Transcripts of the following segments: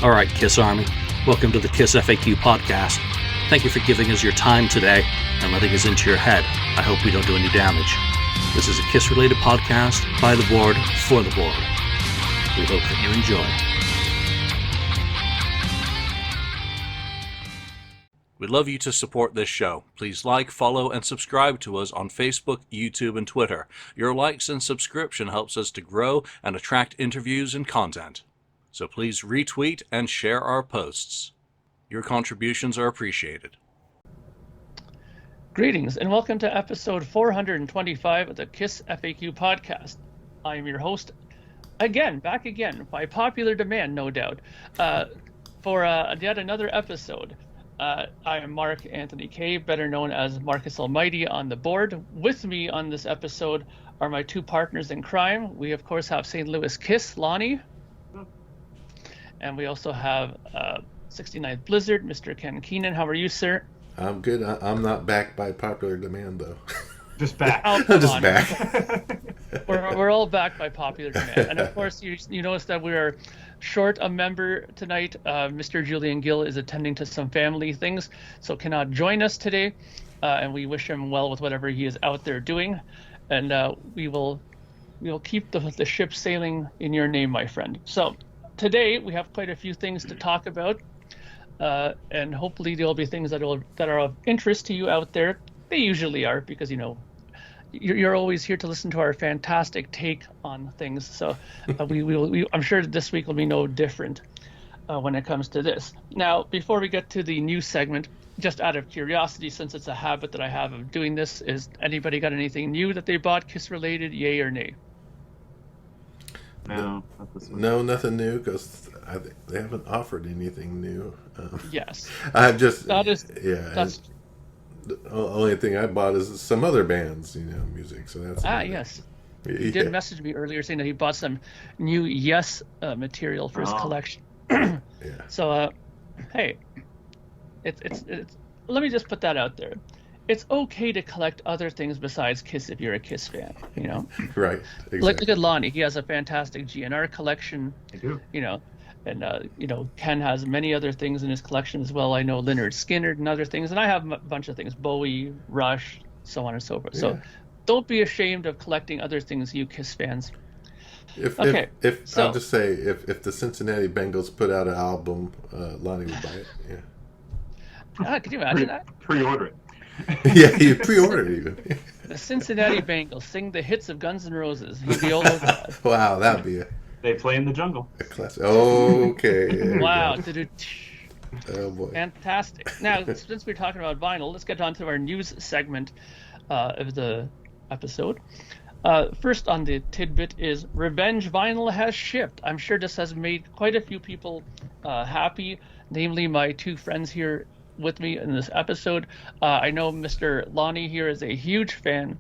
All right, Kiss Army, welcome to the KissFAQ Podcast. Thank you for giving us your time today and letting us into your head. I hope we don't do any damage. This is a Kiss-related podcast by the board, for the board. We hope that you enjoy. We'd love you to support this show. Please like, follow, and subscribe to us on Facebook, YouTube, and Twitter. Your likes and subscription helps us to grow and attract interviews and content. So please retweet and share our posts. Your contributions are appreciated. Greetings and welcome to episode 425 of the KissFAQ Podcast. I am your host, back again, by popular demand, no doubt, for yet another episode. I am Mark Anthony K, better known as Marcus Almighty on the board. With me on this episode are my two partners in crime. We, of course, have St. Louis Kiss, Lonnie. And we also have 69th Blizzard, Mr. Ken Keenan. How are you, sir? I'm good. I'm not backed by popular demand, though. Just back. Oh, I'm just back. We're all backed by popular demand. And, of course, you notice that we are short a member tonight. Mr. Julian Gill is attending to some family things, so cannot join us today. And we wish him well with whatever he is out there doing. And we will keep the ship sailing in your name, my friend. So today we have quite a few things to talk about. And hopefully there'll be things that are of interest to you out there. They usually are, because you're always here to listen to our fantastic take on things. So I'm sure this week will be no different when it comes to this. Now, before we get to the news segment, just out of curiosity, since it's a habit that I have of doing this, is anybody got anything new that they bought Kiss related, yay or nay? No, not this one. No, nothing new, because they haven't offered anything new. Yes. I've just That's the only thing I bought is some other bands, music. So that's yes. He did message me earlier saying that he bought some new Yes material for his collection. Yeah. So, hey, it's. Let me just put that out there. It's okay to collect other things besides Kiss if you're a Kiss fan, Right. Exactly. Look at Lonnie. He has a fantastic GNR collection. I do. And Ken has many other things in his collection as well. I know Lynyrd Skynyrd and other things, and I have a bunch of things, Bowie, Rush, so on and so forth. Yeah. So don't be ashamed of collecting other things, you Kiss fans. I'll just say, if the Cincinnati Bengals put out an album, Lonnie would buy it. Yeah. Could you imagine that? Pre-order it. Yeah, you pre-ordered even. The Cincinnati Bengals sing the hits of Guns N' Roses. He'd be all over that. Wow, that'd be They play in the jungle. a classic. Okay. Wow. Oh boy. Fantastic. Now, since we're talking about vinyl, let's get on to our news segment of the episode. First on the tidbit is Revenge vinyl has shipped. I'm sure this has made quite a few people happy, namely my two friends here with me in this episode. I know Mr. Lonnie here is a huge fan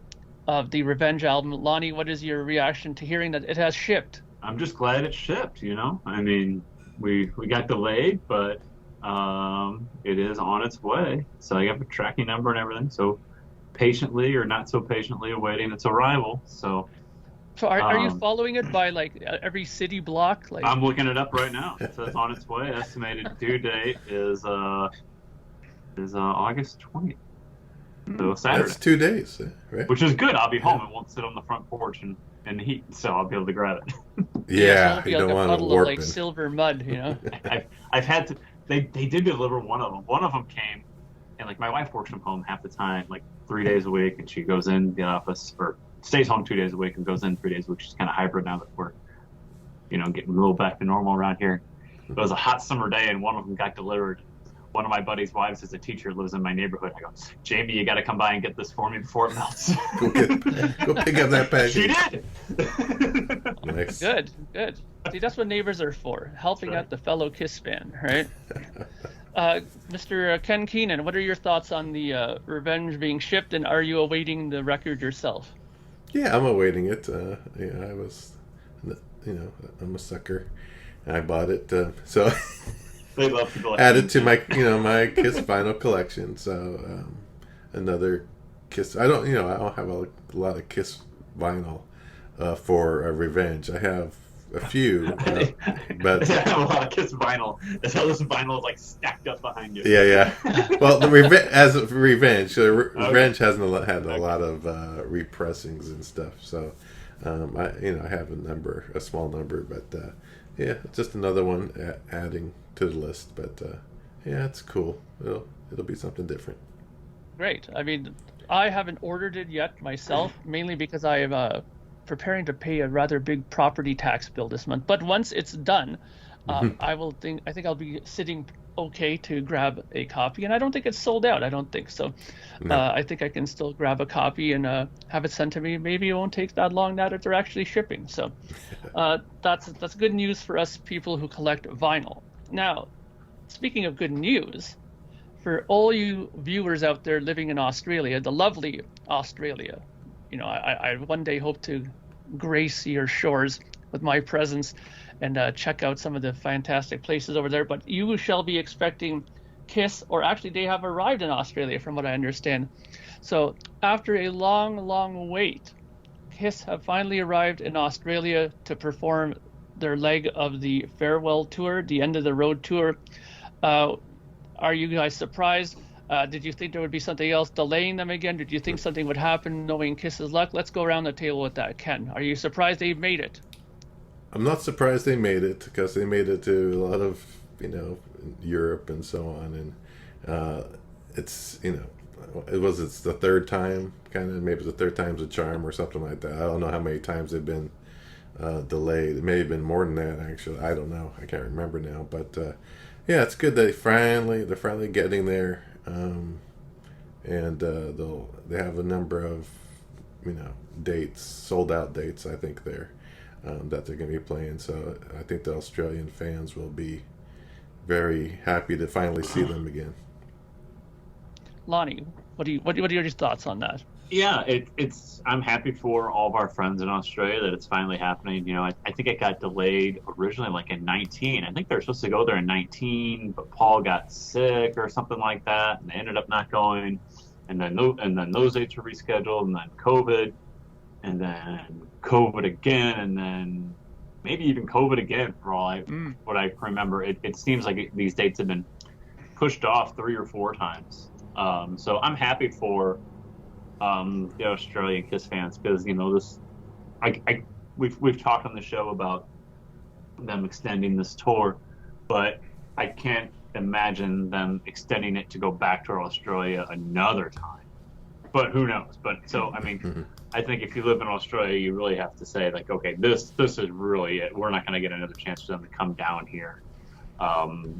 of the Revenge album. Lonnie, what is your reaction to hearing that it has shipped? I'm just glad it shipped, I mean, we got delayed, but it is on its way. So I got the tracking number and everything. So patiently or not so patiently awaiting its arrival. So are you following it by every city block? I'm looking it up right now. So it's on its way. Estimated due date is August 20th. So Saturday. That's 2 days, right? Which is good. I'll be home and won't sit on the front porch in the heat, so I'll be able to grab it. Yeah, so you don't want to warp warp of silver mud, I've had to. They did deliver one of them. One of them came, and my wife works from home half the time, 3 days a week, and she goes in the office or stays home 2 days a week and goes in 3 days a week. She's kind of hybrid now that we're, getting a little back to normal around here. It was a hot summer day, and one of them got delivered. One of my buddy's wives is a teacher, lives in my neighborhood. I go, Jamie, you got to come by and get this for me before it melts. Go pick up that package. She did. Nice. Good. See, that's what neighbors are for, helping out the fellow Kiss fan, right? Mr. Ken Keenan, what are your thoughts on the Revenge being shipped, and are you awaiting the record yourself? Yeah, I'm awaiting it. I was, I'm a sucker. I bought it, so. They love people like added to my my Kiss vinyl collection. So another Kiss. I don't have a lot of Kiss vinyl for Revenge. I have a few, but I have a lot of Kiss vinyl. That's how this vinyl is like stacked up behind you. Yeah. Well, as of Revenge, Revenge hasn't had a lot of repressings and stuff. So, I have a small number, but yeah, just another one adding to the list. But yeah, it's cool. It'll be something different. Great. I mean, I haven't ordered it yet myself, mainly because I am preparing to pay a rather big property tax bill this month. But once it's done, I think I'll be sitting okay to grab a copy, and I don't think it's sold out. I don't think so. No. I think I can still grab a copy and have it sent to me. Maybe it won't take that long now that they're actually shipping. So that's good news for us people who collect vinyl. Now, speaking of good news, for all you viewers out there living in Australia, the lovely Australia, I one day hope to grace your shores with my presence and check out some of the fantastic places over there. But you shall be expecting Kiss, or actually they have arrived in Australia from what I understand. So after a long, long wait, Kiss have finally arrived in Australia to perform their leg of the farewell tour, the end of the road tour. Are you guys surprised? Did you think there would be something else delaying them again? Did you think something would happen knowing Kiss's luck? Let's go around the table with that. Ken, are you surprised they made it? I'm not surprised they made it, because they made it to a lot of, Europe and so on. And it's the third time, kind of, maybe the third time's a charm or something like that. I don't know how many times they've been delayed. It may have been more than that, actually. I don't know. I can't remember now. But yeah, it's good that they're finally getting there. And they have a number of dates, sold out dates, I think, there that they're going to be playing. So I think the Australian fans will be very happy to finally see them again. Lonnie, what are your thoughts on that? Yeah, I'm happy for all of our friends in Australia that it's finally happening. I think it got delayed originally like in 19. I think they were supposed to go there in 19, but Paul got sick or something like that, and they ended up not going. And then those dates were rescheduled, and then COVID, and then COVID again, and then maybe even COVID again for all what I remember. It seems like these dates have been pushed off 3 or 4 times. So I'm happy for the Australian Kiss fans, because we've talked on the show about them extending this tour, but I can't imagine them extending it to go back to Australia another time. But who knows? But so I mean, I think if you live in Australia, you really have to say like, okay, this is really it. We're not going to get another chance for them to come down here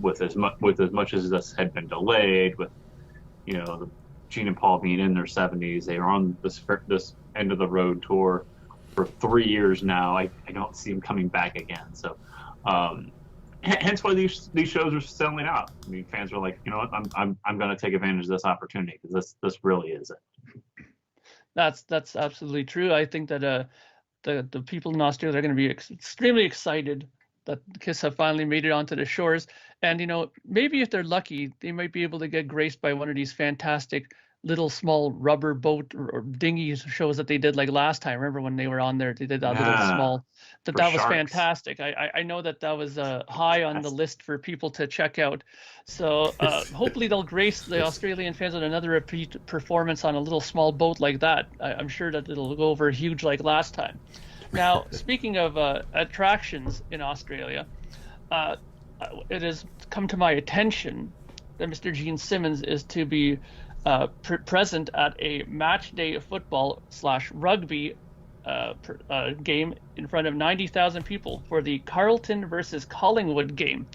with as much as this had been delayed, with Gene and Paul being in their 70s. They are on this end of the road tour for 3 years now. I don't see them coming back again. So, hence why these shows are selling out. I mean, fans are like, you know what, I'm going to take advantage of this opportunity, because this really is it. That's absolutely true. I think that the people in Australia are going to be extremely excited that Kiss have finally made it onto the shores. And, maybe if they're lucky, they might be able to get graced by one of these fantastic little small rubber boat or dinghy shows that they did like last time. Remember when they were on there, they did that little small, that was sharks. Fantastic. I know that was high on the list for people to check out. So hopefully they'll grace the Australian fans with another repeat performance on a little small boat like that. I'm sure that it'll go over huge like last time. Now, speaking of attractions in Australia, it has come to my attention that Mr. Gene Simmons is to be present at a match day football/rugby game in front of 90,000 people for the Carlton versus Collingwood game.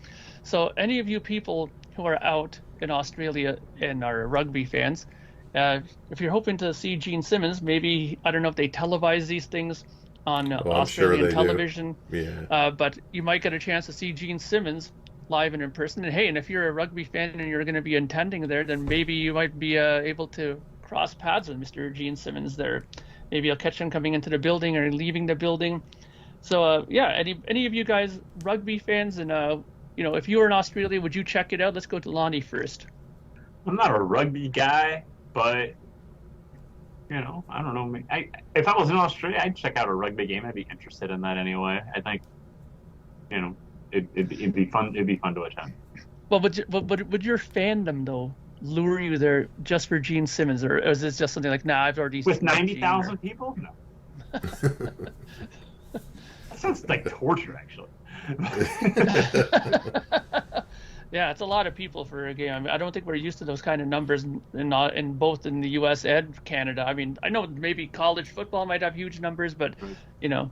So any of you people who are out in Australia and are rugby fans, if you're hoping to see Gene Simmons, maybe, I don't know if they televise these things on Australian television, but you might get a chance to see Gene Simmons live and in person. And hey, and if you're a rugby fan and you're going to be attending there, then maybe you might be able to cross paths with Mr. Gene Simmons there. Maybe you'll catch him coming into the building or leaving the building. So any of you guys rugby fans, and if you were in Australia, would you check it out? Let's go to Lonnie first. I'm not a rugby guy, but I don't know. If I was in Australia, I'd check out a rugby game. I'd be interested in that anyway. I think you know, it'd be fun. It'd be fun to attend. Well, would your fandom though lure you there just for Gene Simmons, or is this just something like, nah, I've already With seen 90,000 people? No. That sounds like torture, actually. Yeah, it's a lot of people for a game. I mean, I don't think we're used to those kind of numbers in both in the U.S. and Canada. I mean, I know maybe college football might have huge numbers, but you know,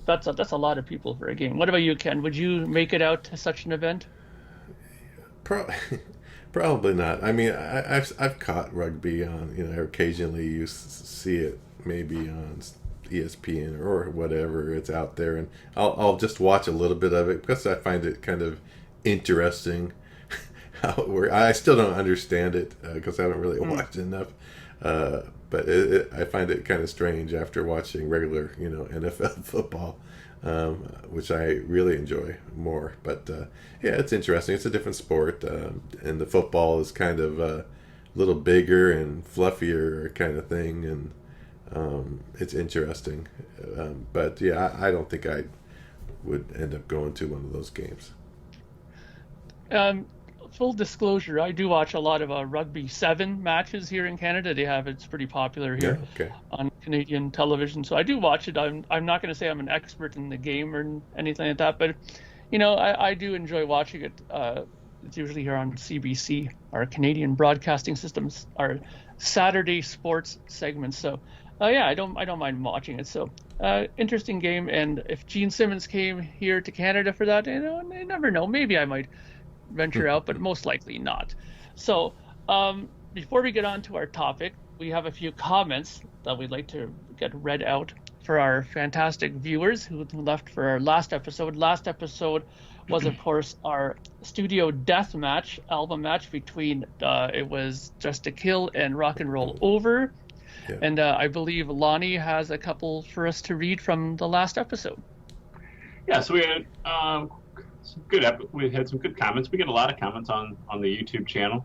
that's a lot of people for a game. What about you, Ken? Would you make it out to such an event? Probably not. I mean, I've caught rugby on, you know, occasionally you see it maybe on ESPN or whatever, it's out there, and I'll just watch a little bit of it because I find it kind of interesting. How it works. I still don't understand it because I haven't really watched enough. But I find it kind of strange after watching regular, you know, NFL football, which I really enjoy more. But yeah, it's interesting. It's a different sport, and the football is kind of a little bigger and fluffier kind of thing, and it's interesting. But yeah, I don't think I would end up going to one of those games. Full disclosure, I do watch a lot of Rugby 7 matches here in Canada. It's pretty popular here on Canadian television. So I do watch it. I'm not going to say I'm an expert in the game or anything like that, but you know, I do enjoy watching it. It's usually here on CBC, our Canadian Broadcasting Systems, our Saturday sports segment. So yeah, I don't mind watching it. So interesting game. And if Gene Simmons came here to Canada for that, you know, I never know. Maybe I might venture out, but most likely not. So before we get on to our topic, we have a few comments that we'd like to get read out for our fantastic viewers who left for our last episode. Last episode was, of course, our studio death match, album match between it was Just to Kill and Rock and Roll Over. Yeah. And I believe Lonnie has a couple for us to read from the last episode. Yeah, so we had we had some good comments. We get a lot of comments on the YouTube channel.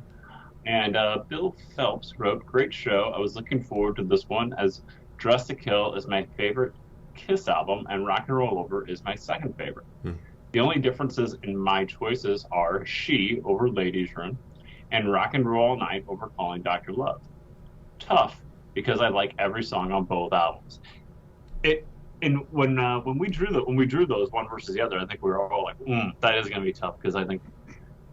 And Bill Phelps wrote, "Great show. I was looking forward to this one, as Dress to Kill is my favorite Kiss album and Rock and Roll Over is my second favorite. The only differences in my choices are She over Ladies Room and Rock and Roll All Night over Calling Dr. Love. Tough, because I like every song on both albums." When we drew those one versus the other, I think we were all like, that is going to be tough, because I think,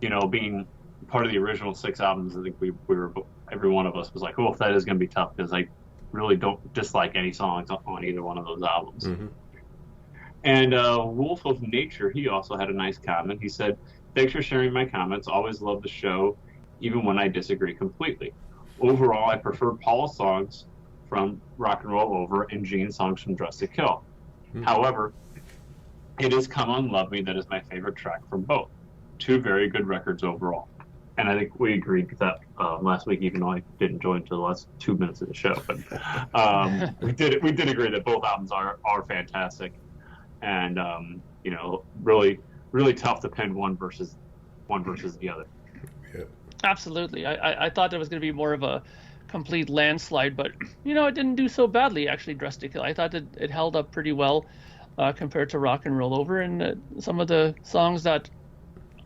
you know, being part of the original 6 albums, I think we were, every one of us was like, that is going to be tough, because I really don't dislike any songs on either one of those albums. Mm-hmm. And Wolf of Nature, he also had a nice comment. He said, "Thanks for sharing my comments. Always love the show, even when I disagree completely. Overall, I prefer Paul's songs from Rock and Roll Over and Gene's songs from Dress to Kill. However, it is Come On Love Me that is my favorite track from both. 2 very good records overall." And I think we agreed with that last week, even though I didn't join until the last 2 minutes of the show. But we did agree that both albums are fantastic, and you know, really really tough to pin one versus the other. Yeah. Absolutely. I thought there was going to be more of a complete landslide, but you know, it didn't do so badly, actually. Dress to Kill, I thought that it held up pretty well compared to Rock and Roll Over, and some of the songs that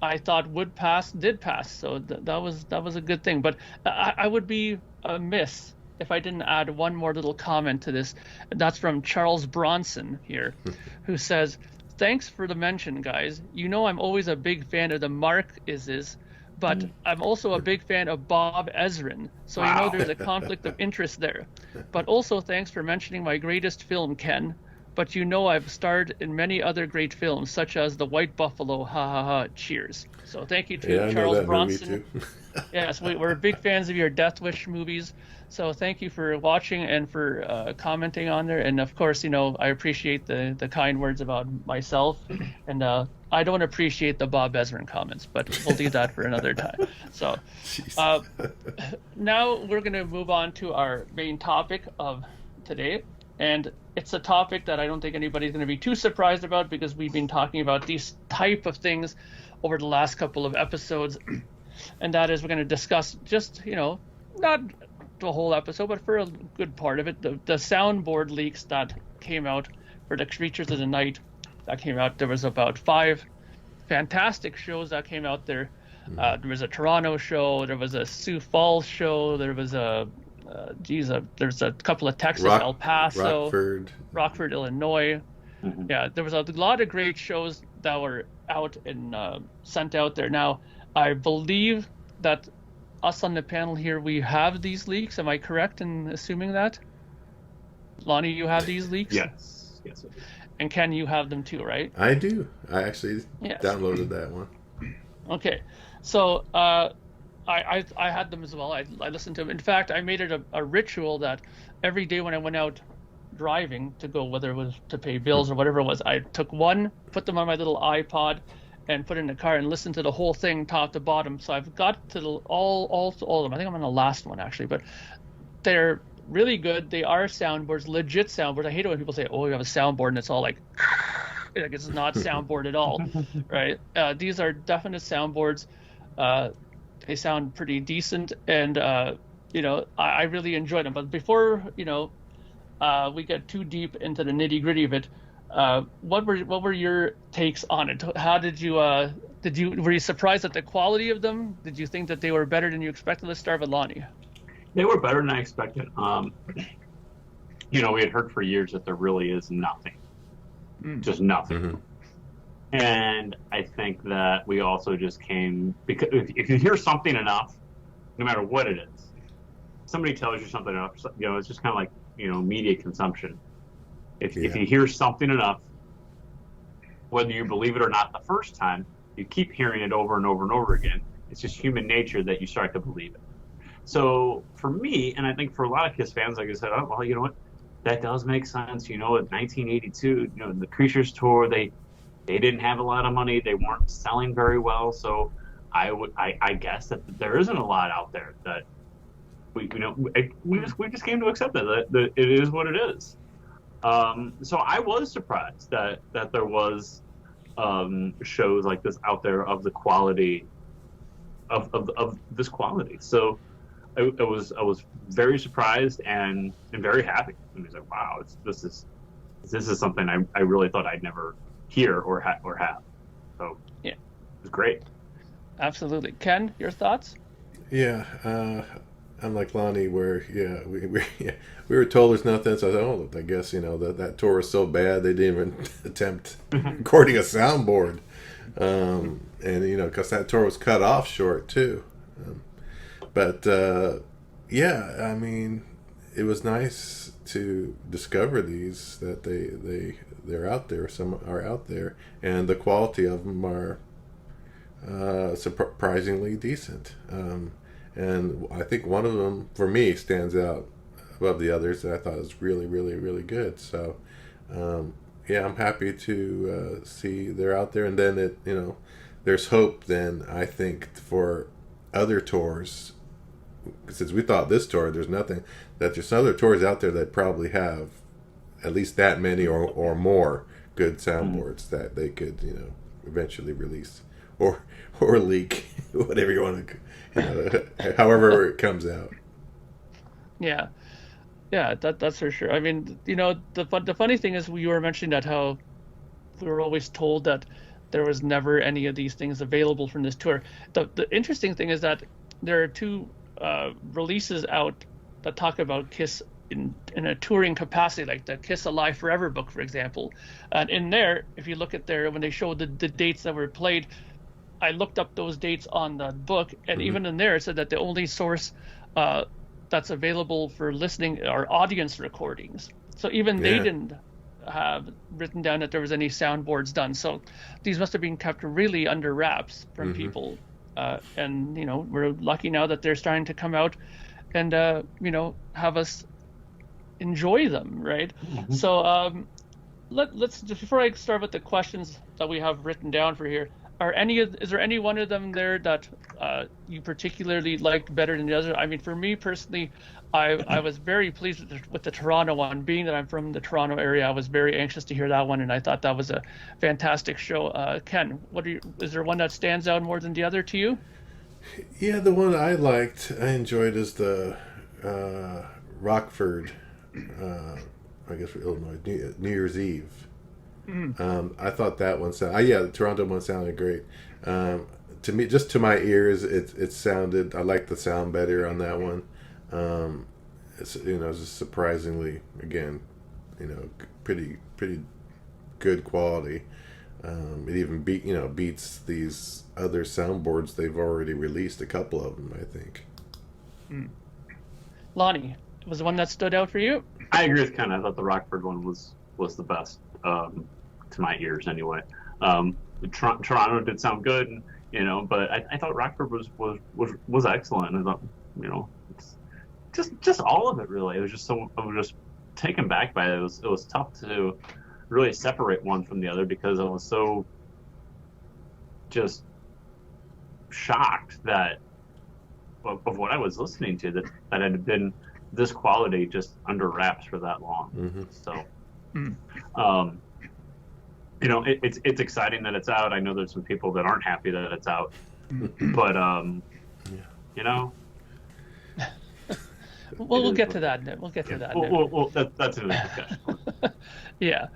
I thought would pass did pass, so that was a good thing. But I would be amiss if I didn't add one more little comment to this. That's from Charles Bronson here, who says, "Thanks for the mention, guys. You know, I'm always a big fan of the Mark Ises, but I'm also a big fan of Bob Ezrin, so you know there's a conflict of interest there. But also thanks for mentioning my greatest film, Ken. But you know I've starred in many other great films, such as The White Buffalo, ha ha ha, cheers." So thank you to Charles Bronson. Yes, we're big fans of your Death Wish movies. So thank you for watching and for commenting on there. And of course, you know, I appreciate the kind words about myself. And I don't appreciate the Bob Ezrin comments, but we'll do that for another time. So now we're going to move on to our main topic of today. And it's a topic that I don't think anybody's going to be too surprised about, because we've been talking about these type of things over the last couple of episodes. And that is, we're going to discuss just, you know, not the whole episode, but for a good part of it, the soundboard leaks that came out for the Creatures of the Night that came out. There was about 5 fantastic shows that came out there. There was a Toronto show, there was a Sioux Falls show, there was there's a couple of Texas, El Paso, Rockford, Illinois. Yeah, there was a lot of great shows that were out and sent out there. Now, I believe that us on the panel here, we have these leaks. Am I correct in assuming that? Lonnie, you have these leaks? Yes. I do. And Ken, you have them too, right? I do. I actually downloaded that one. Okay, so I had them as well. I listened to them. In fact, I made it a ritual that every day when I went out driving to go, whether it was to pay bills or whatever it was, I took one, put them on my little iPod, and put it in the car and listened to the whole thing top to bottom. So I've got to all of them. I think I'm on the last one actually, but they're really good. They are soundboards, legit soundboards. I hate it when people say, "Oh, you have a soundboard," and it's all like it's not soundboard at all, right? These are definite soundboards. They sound pretty decent, and I really enjoyed them. But before we get too deep into the nitty gritty of it, what were your takes on it? How did you were you surprised at the quality of them? Did you think that they were better than you expected? Let's start with Lonnie. They were better than I expected. We had heard for years that there really is nothing, just nothing. Mm-hmm. And I think that we also just came because if you hear something enough, no matter what it is, somebody tells you something enough. It's just kind of like media consumption. If you hear something enough, whether you believe it or not the first time, you keep hearing it over and over and over again. It's just human nature that you start to believe it. So for me, and I think for a lot of KISS fans, like I said, oh, well, you know what, that does make sense. In 1982, the Creatures tour, they didn't have a lot of money. They weren't selling very well. So I guess that there isn't a lot out there that we just came to accept that it is what it is. So I was surprised that there was shows like this out there of the quality of this quality. So I was very surprised and very happy. I was like, wow, this is something I really thought I'd never hear or have. So yeah, it was great. Absolutely. Ken, your thoughts? Yeah, I'm like Lonnie, where we were told there's nothing. So I guess that tour was so bad they didn't even attempt recording a soundboard, and because that tour was cut off short too. But I mean, it was nice to discover these that they're out there. Some are out there, and the quality of them are surprisingly decent. And I think one of them, for me, stands out above the others that I thought was really, really, really good. So, I'm happy to see they're out there. And then there's hope then, I think, for other tours. Since we thought this tour, there's nothing, that there's other tours out there that probably have at least that many or more good soundboards that they could, eventually release or leak, whatever you want to, however it comes out. Yeah, that's for sure. I mean, the funny thing is, you were mentioning that how we were always told that there was never any of these things available from this tour. The interesting thing is that there are 2 releases out that talk about KISS in a touring capacity, like the KISS Alive Forever book, for example. And in there, if you look at when they show the dates that were played, I looked up those dates on the book, and even in there it said that the only source that's available for listening are audience recordings. So even they didn't have written down that there was any soundboards done. So these must have been kept really under wraps from people. And we're lucky now that they're starting to come out and have us enjoy them, right? So let's just, before I start with the questions that we have written down for here, is there any one of them there that you particularly liked better than the other? I mean, for me personally, I was very pleased with the Toronto one. Being that I'm from the Toronto area, I was very anxious to hear that one, and I thought that was a fantastic show. Ken, is there one that stands out more than the other to you? Yeah, the one I enjoyed is the Rockford, I guess, Illinois, New Year's Eve I thought that one sounded. Yeah, the Toronto one sounded great. To me, just to my ears, it sounded. I liked the sound better on that one. It's just surprisingly, again, pretty good quality. It even beats these other soundboards they've already released. A couple of them, I think. Lonnie, was the one that stood out for you? I agree with Ken. I thought the Rockford one was the best, to my ears anyway. Toronto did sound good, but I thought Rockford was excellent. I thought, it's just all of it really. It was just I was just taken back by it. It was tough to really separate one from the other because I was so just shocked of what I was listening to that had been this quality just under wraps for that long. So, it's exciting that it's out. I know there's some people that aren't happy that it's out, but we'll get to that. We'll get to that. Well, that's another discussion. Yeah.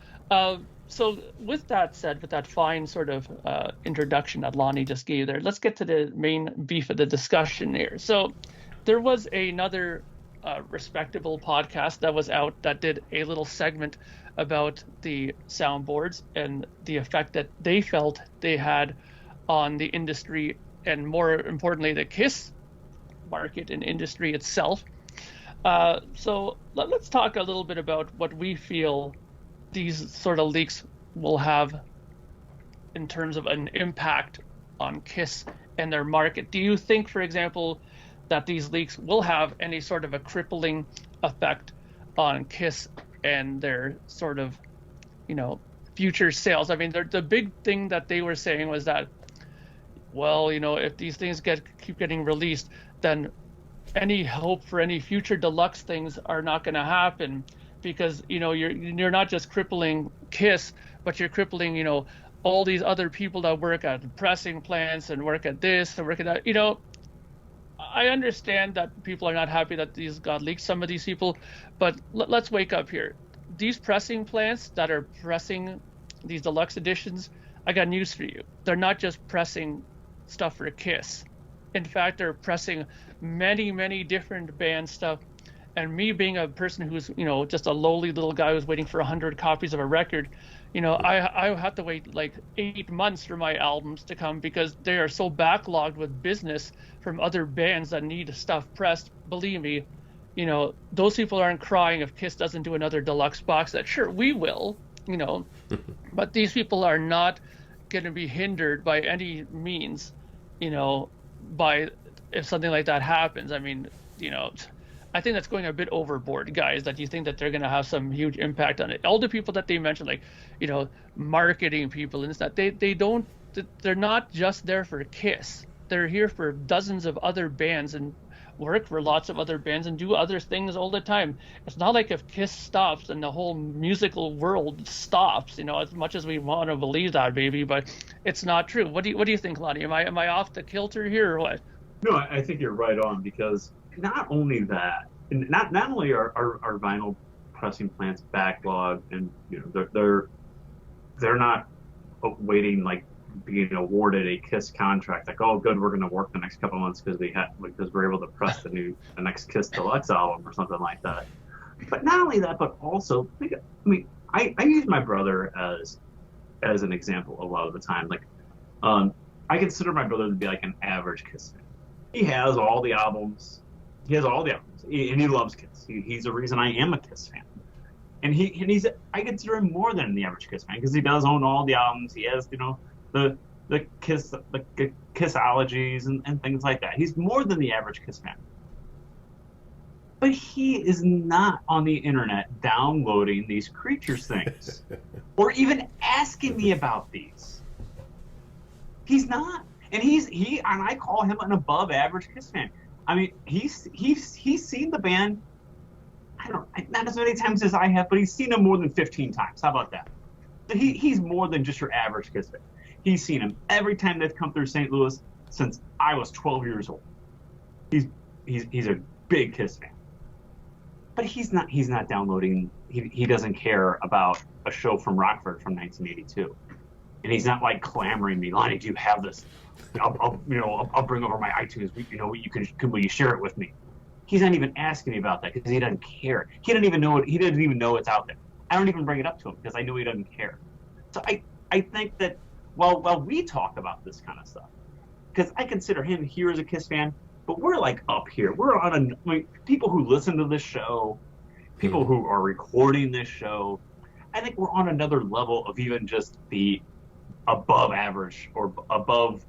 So with that said, with that fine sort of introduction that Lonnie just gave there, let's get to the main beef of the discussion here. So there was another respectable podcast that was out that did a little segment about the soundboards and the effect that they felt they had on the industry and, more importantly, the KISS market and industry itself. So let's talk a little bit about what we feel these sort of leaks will have in terms of an impact on KISS and their market. Do you think, for example, that these leaks will have any sort of a crippling effect on KISS and their sort of, future sales? I mean, the big thing that they were saying was that, well, if these things keep getting released, then any hope for any future deluxe things are not going to happen. Because you're not just crippling KISS, but you're crippling all these other people that work at pressing plants and work at this and work at that. I understand that people are not happy that these got leaked, some of these people, but let's wake up here. These pressing plants that are pressing these deluxe editions, I got news for you. They're not just pressing stuff for KISS. In fact, they're pressing many different band stuff. And me being a person who's, just a lowly little guy who's waiting for 100 copies of a record, I have to wait like 8 months for my albums to come because they are so backlogged with business from other bands that need stuff pressed. Believe me, those people aren't crying if KISS doesn't do another deluxe box set. Sure, we will, but these people are not going to be hindered by any means, by if something like that happens. I mean, I think that's going a bit overboard, guys, that you think that they're going to have some huge impact on it. All the people that they mentioned, like, marketing people and stuff, they're not just there for KISS. They're here for dozens of other bands and work for lots of other bands and do other things all the time. It's not like if KISS stops and the whole musical world stops, as much as we want to believe that, baby, but it's not true. What do you think, Lonnie? Am I off the kilter here or what? No, I think you're right on, because not only that, and not only are vinyl pressing plants backlogged, and they're not waiting, like being awarded a KISS contract, like, oh good, we're going to work the next couple of months because we're able to press the next KISS Deluxe album or something like that. But not only that, but also, I use my brother as an example a lot of the time. Like, I consider my brother to be like an average KISS fan. He has all the albums. And he loves KISS. He's the reason I am a KISS fan. And I consider him more than the average KISS fan because he does own all the albums. He has, the KISSologies and things like that. He's more than the average KISS fan. But he is not on the internet downloading these Creatures things or even asking me about these. He's not. And I call him an above average KISS fan. I mean, he's seen the band, not as many times as I have, but he's seen them more than 15 times. How about that? He's more than just your average KISS fan. He's seen them every time they've come through St. Louis since I was 12 years old. He's a big KISS fan. But he's not downloading he doesn't care about a show from Rockford from 1982, and he's not like clamoring me, Lonnie, do you have this? I'll bring over my iTunes. Will you share it with me? He's not even asking me about that because he doesn't care. He doesn't even know it. He doesn't even know it's out there. I don't even bring it up to him because I know he doesn't care. So I think that while we talk about this kind of stuff, because I consider him here as a Kiss fan, but we're like up here. We're on people who listen to this show, people who are recording this show. I think we're on another level of even just the above average or above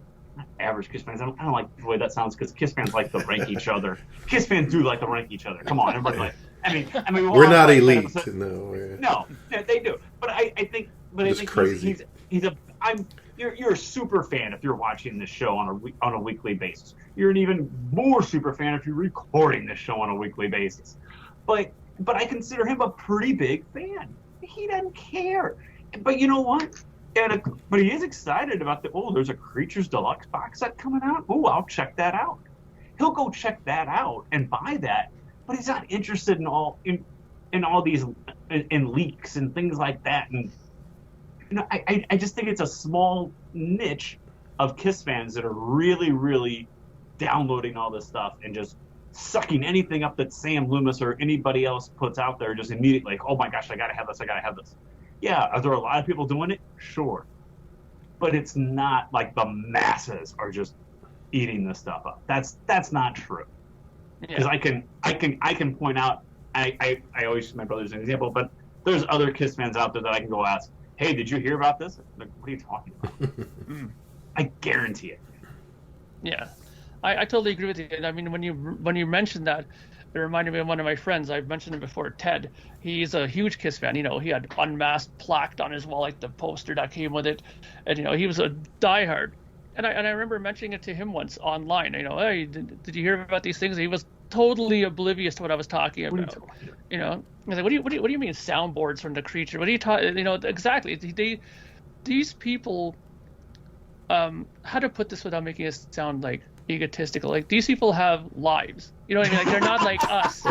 average Kiss fans. I don't like the way that sounds because Kiss fans like to rank each other. Kiss fans do like to rank each other. Come on, everybody. Like, I mean, we're not elite. No, they do. But I think crazy. You're a super fan if you're watching this show on a weekly basis. You're an even more super fan if you're recording this show on a weekly basis. But I consider him a pretty big fan. He doesn't care. But you know what? But he is excited about there's a Creatures Deluxe box set coming out. Oh, I'll check that out. He'll go check that out and buy that. But he's not interested in all these in leaks and things like that. And I just think it's a small niche of Kiss fans that are really, really downloading all this stuff and just sucking anything up that Sam Loomis or anybody else puts out there just immediately like, oh my gosh, I gotta have this. Yeah, are there a lot of people doing it? Sure. But it's not like the masses are just eating this stuff up. That's not true. Because I can point out, I always use my brother as an example, but there's other Kiss fans out there that I can go ask, hey, did you hear about this? Like, what are you talking about? I guarantee it. Yeah, I totally agree with you. I mean, when you mentioned that, it reminded me of one of my friends. I've mentioned him before, Ted. He's a huge Kiss fan. He had Unmasked plaqued on his wall, like the poster that came with it. And, he was a diehard. And I remember mentioning it to him once online. Hey, did you hear about these things? He was totally oblivious to what I was talking about. I was like, what do you mean soundboards from the Creature? What are you talking? Exactly. These people, how to put this without making it sound like egotistical? Like, these people have lives. You know what I mean? Like, they're not like us.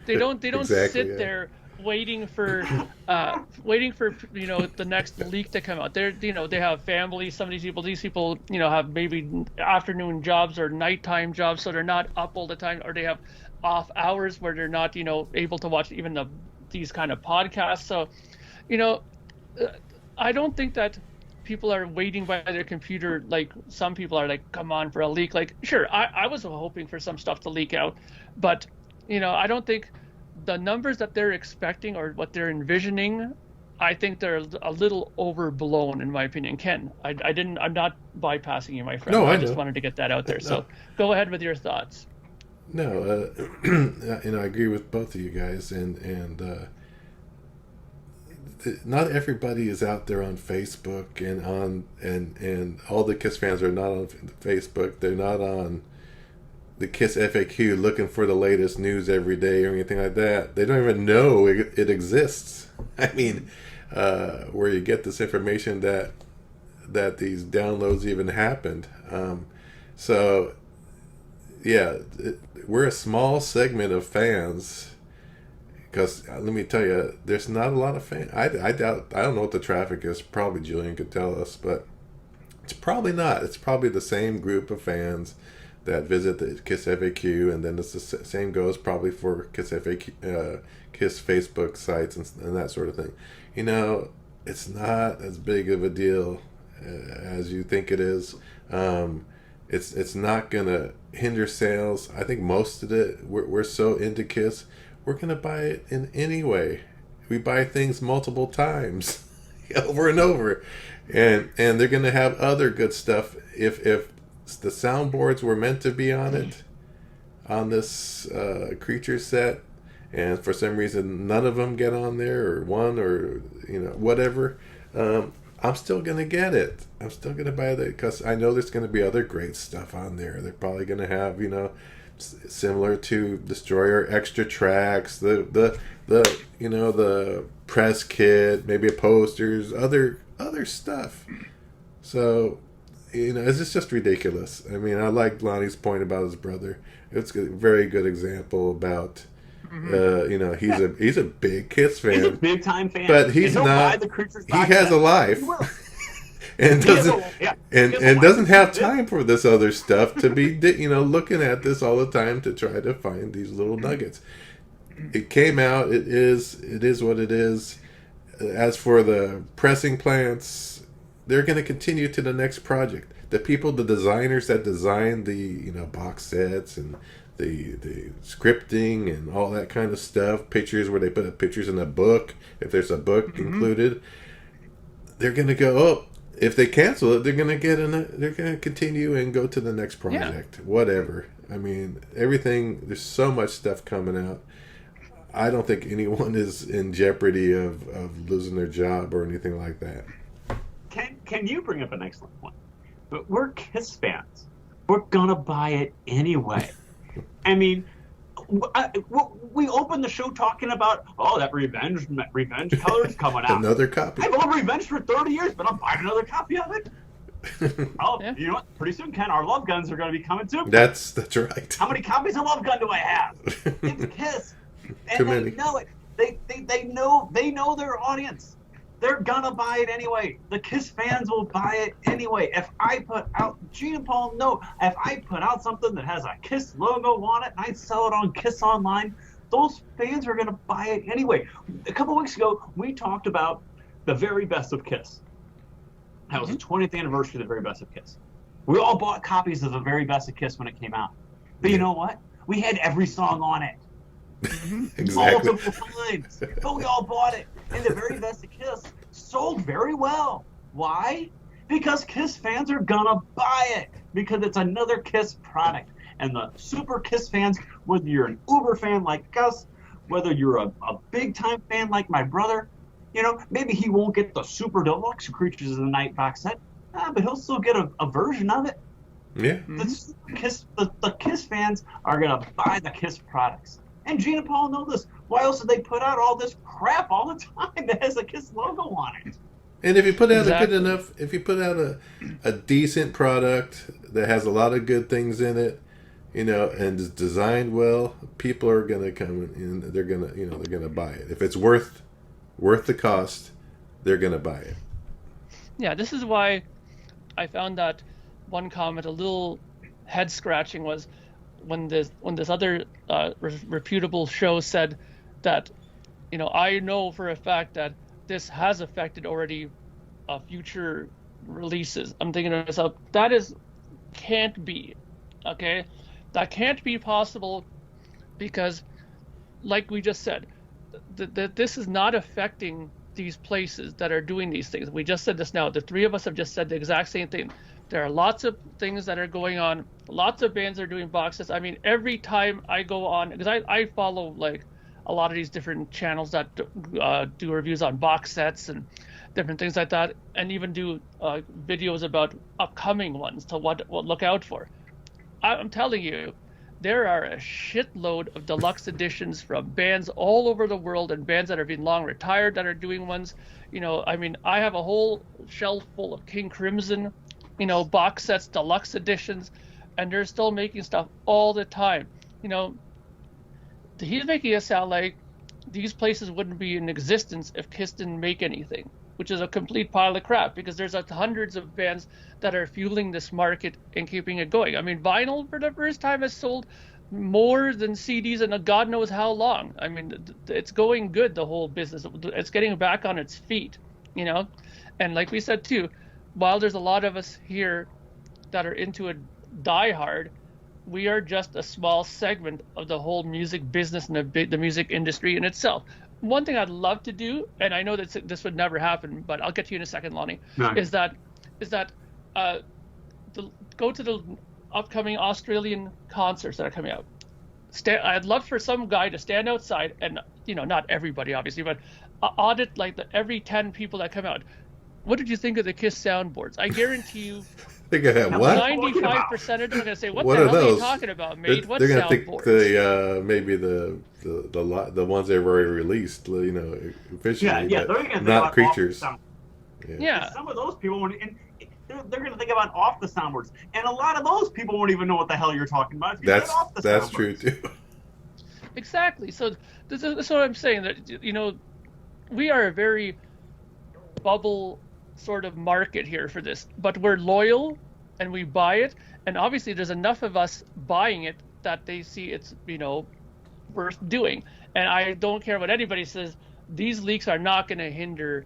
They don't sit there waiting for the next leak to come out. They have families. Some of these people have maybe afternoon jobs or nighttime jobs, so they're not up all the time, or they have off hours where they're not able to watch even these kind of podcasts. So I don't think that people are waiting by their computer like some people are, like, come on for a leak. Like, sure, I was hoping for some stuff to leak out, but I don't think the numbers that they're expecting or what they're envisioning, I think they're a little overblown, in my opinion. Ken, I'm not bypassing you, my friend. No, I just know. wanted to get that out there. So go ahead with your thoughts. No, I agree with both of you guys, and not everybody is out there on Facebook and all the Kiss fans are not on Facebook. They're not on the Kiss FAQ looking for the latest news every day or anything like that. They don't even know it exists. I mean, where you get this information that these downloads even happened. So, yeah, we're a small segment of fans. Because let me tell you, there's not a lot of fans. I doubt. I don't know what the traffic is. Probably Julian could tell us, but it's probably not. It's probably the same group of fans that visit the Kiss FAQ, and then it's the same goes probably for Kiss FAQ, Kiss Facebook sites and that sort of thing. It's not as big of a deal as you think it is. It's not gonna hinder sales. I think most of it, we're so into Kiss. We're going to buy it in any way. We buy things multiple times, over and over. And they're going to have other good stuff. If the soundboards were meant to be on it, on this Creature set, and for some reason none of them get on there, or one, or whatever, I'm still going to get it. I'm still going to buy it because I know there's going to be other great stuff on there. They're probably going to have, similar to Destroyer, extra tracks, the press kit, maybe posters, other stuff. So it's just ridiculous. I mean, I like Lonnie's point about his brother. It's a very good example about He's a big Kiss fan. He's a big time fan, but he's not. He has a life, and doesn't have time for this other stuff to be looking at this all the time to try to find these little nuggets. It came out. It is what it is. As for the pressing plants, they're going to continue to the next project. The designers that designed the box sets and the scripting and all that kind of stuff, pictures where they put up pictures in a book, if there's a book included, they're going to go, oh, if they cancel it, they're going to continue and go to the next project, whatever. I mean, everything, there's so much stuff coming out. I don't think anyone is in jeopardy of losing their job or anything like that. Can you bring up an excellent point? But we're Kiss fans. We're going to buy it anyway. I mean, we opened the show talking about, that Revenge color's coming out. Another copy. I've owned Revenge for 30 years, but I'm buying another copy of it. You know what? Pretty soon, Ken, our Love Guns are going to be coming too. That's right. How many copies of Love Gun do I have? It's Kiss. And Too many. They know it. They know their audience. They're gonna buy it anyway. The Kiss fans will buy it anyway. If I put out, Gene and Paul know, if I put out something that has a Kiss logo on it and I sell it on Kiss Online, those fans are gonna buy it anyway. A couple weeks ago, we talked about the very best of Kiss. That was the 20th anniversary of the very best of Kiss. We all bought copies of the very best of Kiss when it came out. But you know what? We had every song on it. Exactly. Multiple times. But we all bought it. And the very best of Kiss sold very well. Why? Because Kiss fans are gonna buy it. Because it's another Kiss product. And the super Kiss fans, whether you're an uber fan like us, whether you're a big time fan like my brother, maybe he won't get the super deluxe Creatures of the Night box set, but he'll still get a version of it. Yeah. The Kiss fans are gonna buy the Kiss products. And Gene and Paul know this. Why else did they put out all this crap all the time that has a Kiss logo on it? And if you put out a decent product that has a lot of good things in it, and is designed well, people are gonna come in. They're gonna buy it. If it's worth the cost, they're gonna buy it. Yeah, this is why I found that one comment a little head scratching was when this other reputable show said that, I know for a fact that this has affected already future releases. I'm thinking to myself, can't be, okay? That can't be possible because, like we just said, this is not affecting these places that are doing these things. We just said this now. The three of us have just said the exact same thing. There are lots of things that are going on. Lots of bands are doing box sets. I mean, every time I go on, because I follow like a lot of these different channels that do reviews on box sets and different things like that, and even do videos about upcoming ones to what look out for. I'm telling you, there are a shitload of deluxe editions from bands all over the world and bands that have been long retired that are doing ones. I have a whole shelf full of King Crimson, box sets, deluxe editions, and they're still making stuff all the time. He's making it sound like these places wouldn't be in existence if Kiss didn't make anything, which is a complete pile of crap because there's hundreds of bands that are fueling this market and keeping it going. I mean, vinyl for the first time has sold more than CDs in God knows how long. I mean, it's going good, the whole business. It's getting back on its feet, And like we said too, while there's a lot of us here that are into it diehard, we are just a small segment of the whole music business and the music industry in itself. One thing I'd love to do, and I know that this would never happen, but I'll get to you in a second, Lonnie, is that go to the upcoming Australian concerts that are coming out. I'd love for some guy to stand outside and, not everybody obviously, but audit like every 10 people that come out. What did you think of the KISS soundboards? I guarantee you. They're gonna have what? 95% of them are gonna say, "What the hell are you talking about, mate? What they're gonna soundboards?" think maybe the ones they've already released, officially, they're gonna think not about Creatures. Yeah. Some of those people won't, and they're gonna think about off the soundboards, and a lot of those people won't even know what the hell you're talking about. That's true too. Exactly. So this is what I'm saying, that we are a very bubble sort of market here for this, but we're loyal and we buy it, and obviously there's enough of us buying it that they see it's worth doing. And I don't care what anybody says, these leaks are not going to hinder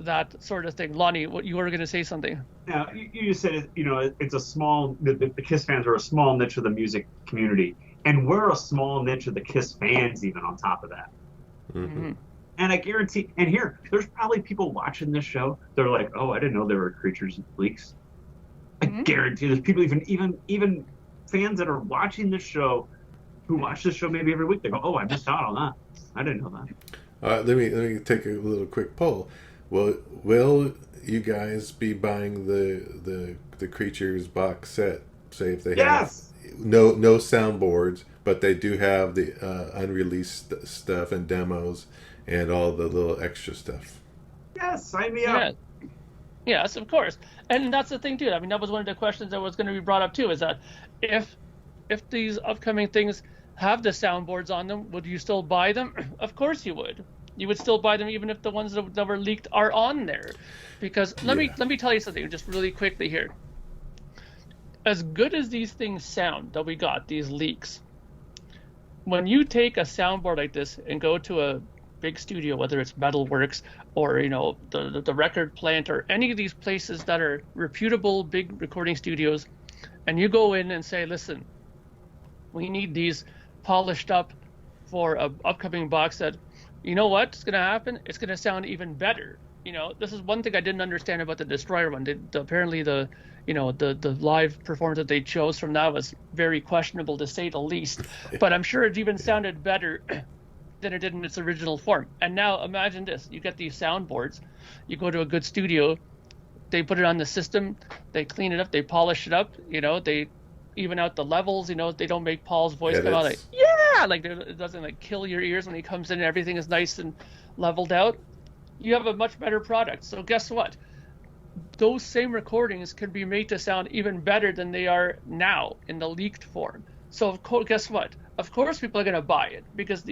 that sort of thing. Lonnie, what you were going to say something? Now, you just said it's a small. The Kiss fans are a small niche of the music community, and we're a small niche of the Kiss fans, even on top of that. Mm-hmm. And I guarantee, and here, there's probably people watching this show. They're like, "Oh, I didn't know there were creatures leaks." I guarantee there's people, even fans that are watching this show, who watch this show maybe every week. They go, "Oh, I missed out on that. I didn't know that." Let me take a little quick poll. Will you guys be buying the Creatures box set? Say if they have no soundboards, but they do have the unreleased stuff and demos and all the little extra stuff. Yes, sign me up. Yeah. Yes, of course. And that's the thing too. I mean, that was one of the questions that was going to be brought up too, is that if these upcoming things have the soundboards on them, would you still buy them? Of course you would. You would still buy them even if the ones that were leaked are on there. Because let me tell you something just really quickly here. As good as these things sound that we got, these leaks, when you take a soundboard like this and go to a big studio, whether it's Metalworks or the record plant or any of these places that are reputable big recording studios, and you go in and say, listen, we need these polished up for a upcoming box set, you know what's going to happen? It's going to sound even better. This is one thing I didn't understand about the Destroyer one. Apparently the live performance that they chose from that was very questionable, to say the least. But I'm sure it even sounded better than it did in its original form. And now imagine this: you get these soundboards, you go to a good studio, they put it on the system, they clean it up, they polish it up, they even out the levels, they don't make Paul's voice come out like, yeah, like it doesn't like kill your ears when he comes in and everything is nice and leveled out. You have a much better product. So guess what? Those same recordings can be made to sound even better than they are now in the leaked form. So guess what? Of course people are going to buy it, because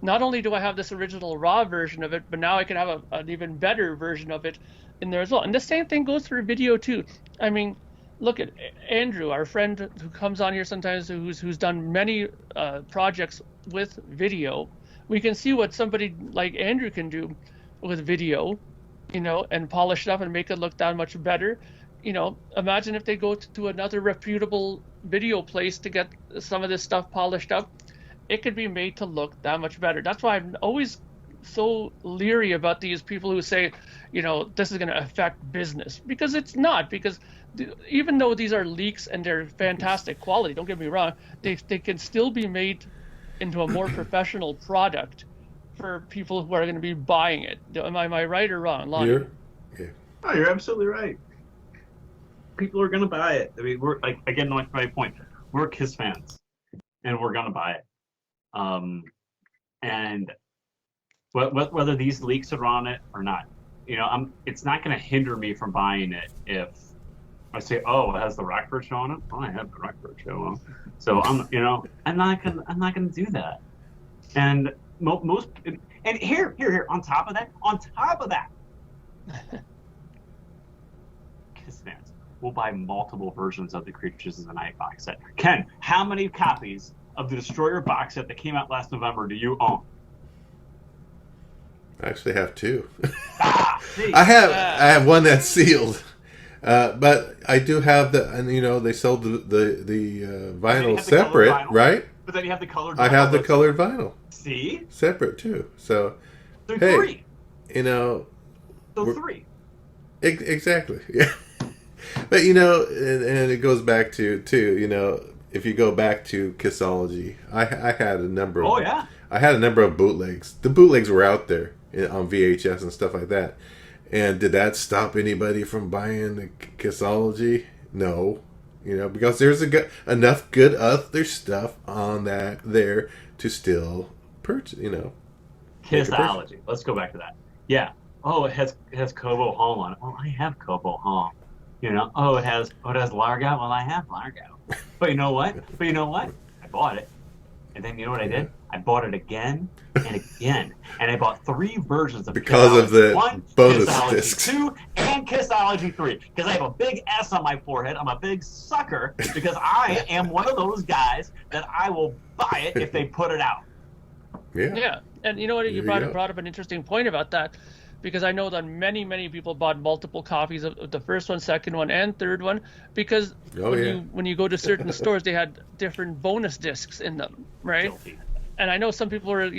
not only do I have this original raw version of it, but now I can have an even better version of it in there as well. And the same thing goes for video too. I mean, look at Andrew, our friend who comes on here sometimes, who's done many projects with video. We can see what somebody like Andrew can do with video, and polish it up and make it look that much better. Imagine if they go to another reputable video place to get some of this stuff polished up. It could be made to look that much better. That's why I'm always so leery about these people who say, this is going to affect business, because it's not. Because even though these are leaks and they're fantastic quality, don't get me wrong, they can still be made into a more professional product for people who are going to be buying it. Am I right or wrong, Lonnie? Oh, you're absolutely right. People are going to buy it. I mean, we're like, again, like my point, we're Kiss fans, and we're going to buy it. And whether these leaks are on it or not, it's not going to hinder me from buying it if I say, oh, it has the Rockford show on it. Oh, I have the Rockford show on. So I'm not gonna do that. And most, and here, on top of that, Kiss fans will buy multiple versions of the Creatures of the Night box set. Ken, how many copies of the Destroyer box set that came out last November do you own? I actually have two. See, I have one that's sealed, but I do have they sold the vinyl separate, vinyl, right? But then you have the colored vinyl. I have the colored vinyl. See? Separate too. So three. So three. Exactly. Yeah. But and it goes back to if you go back to Kissology, I had a number of I had a number of bootlegs. The bootlegs were out there on VHS and stuff like that. And did that stop anybody from buying the Kissology? No. Because there's enough good other stuff on that there to still purchase, Kissology. Let's go back to that. Yeah. Oh, it has Kobo Home on it. Well, I have Kobo Home. Oh, it has Largo. Well, I have Largo. But you know what? I bought it. And then you know what I did? I bought it again and again. And I bought 3 versions of because Kissology of the 1, bonus Kissology discs. 2, and Kissology 3. Because I have a big S on my forehead. I'm a big sucker because I am one of those guys that I will buy it if they put it out. Yeah. Yeah, and you know what? You There you brought up an interesting point about that, because I know that many people bought multiple copies of the first one, second one, and third one, because when you go to certain stores, they had different bonus discs in them, right? Guilty. And I know some people were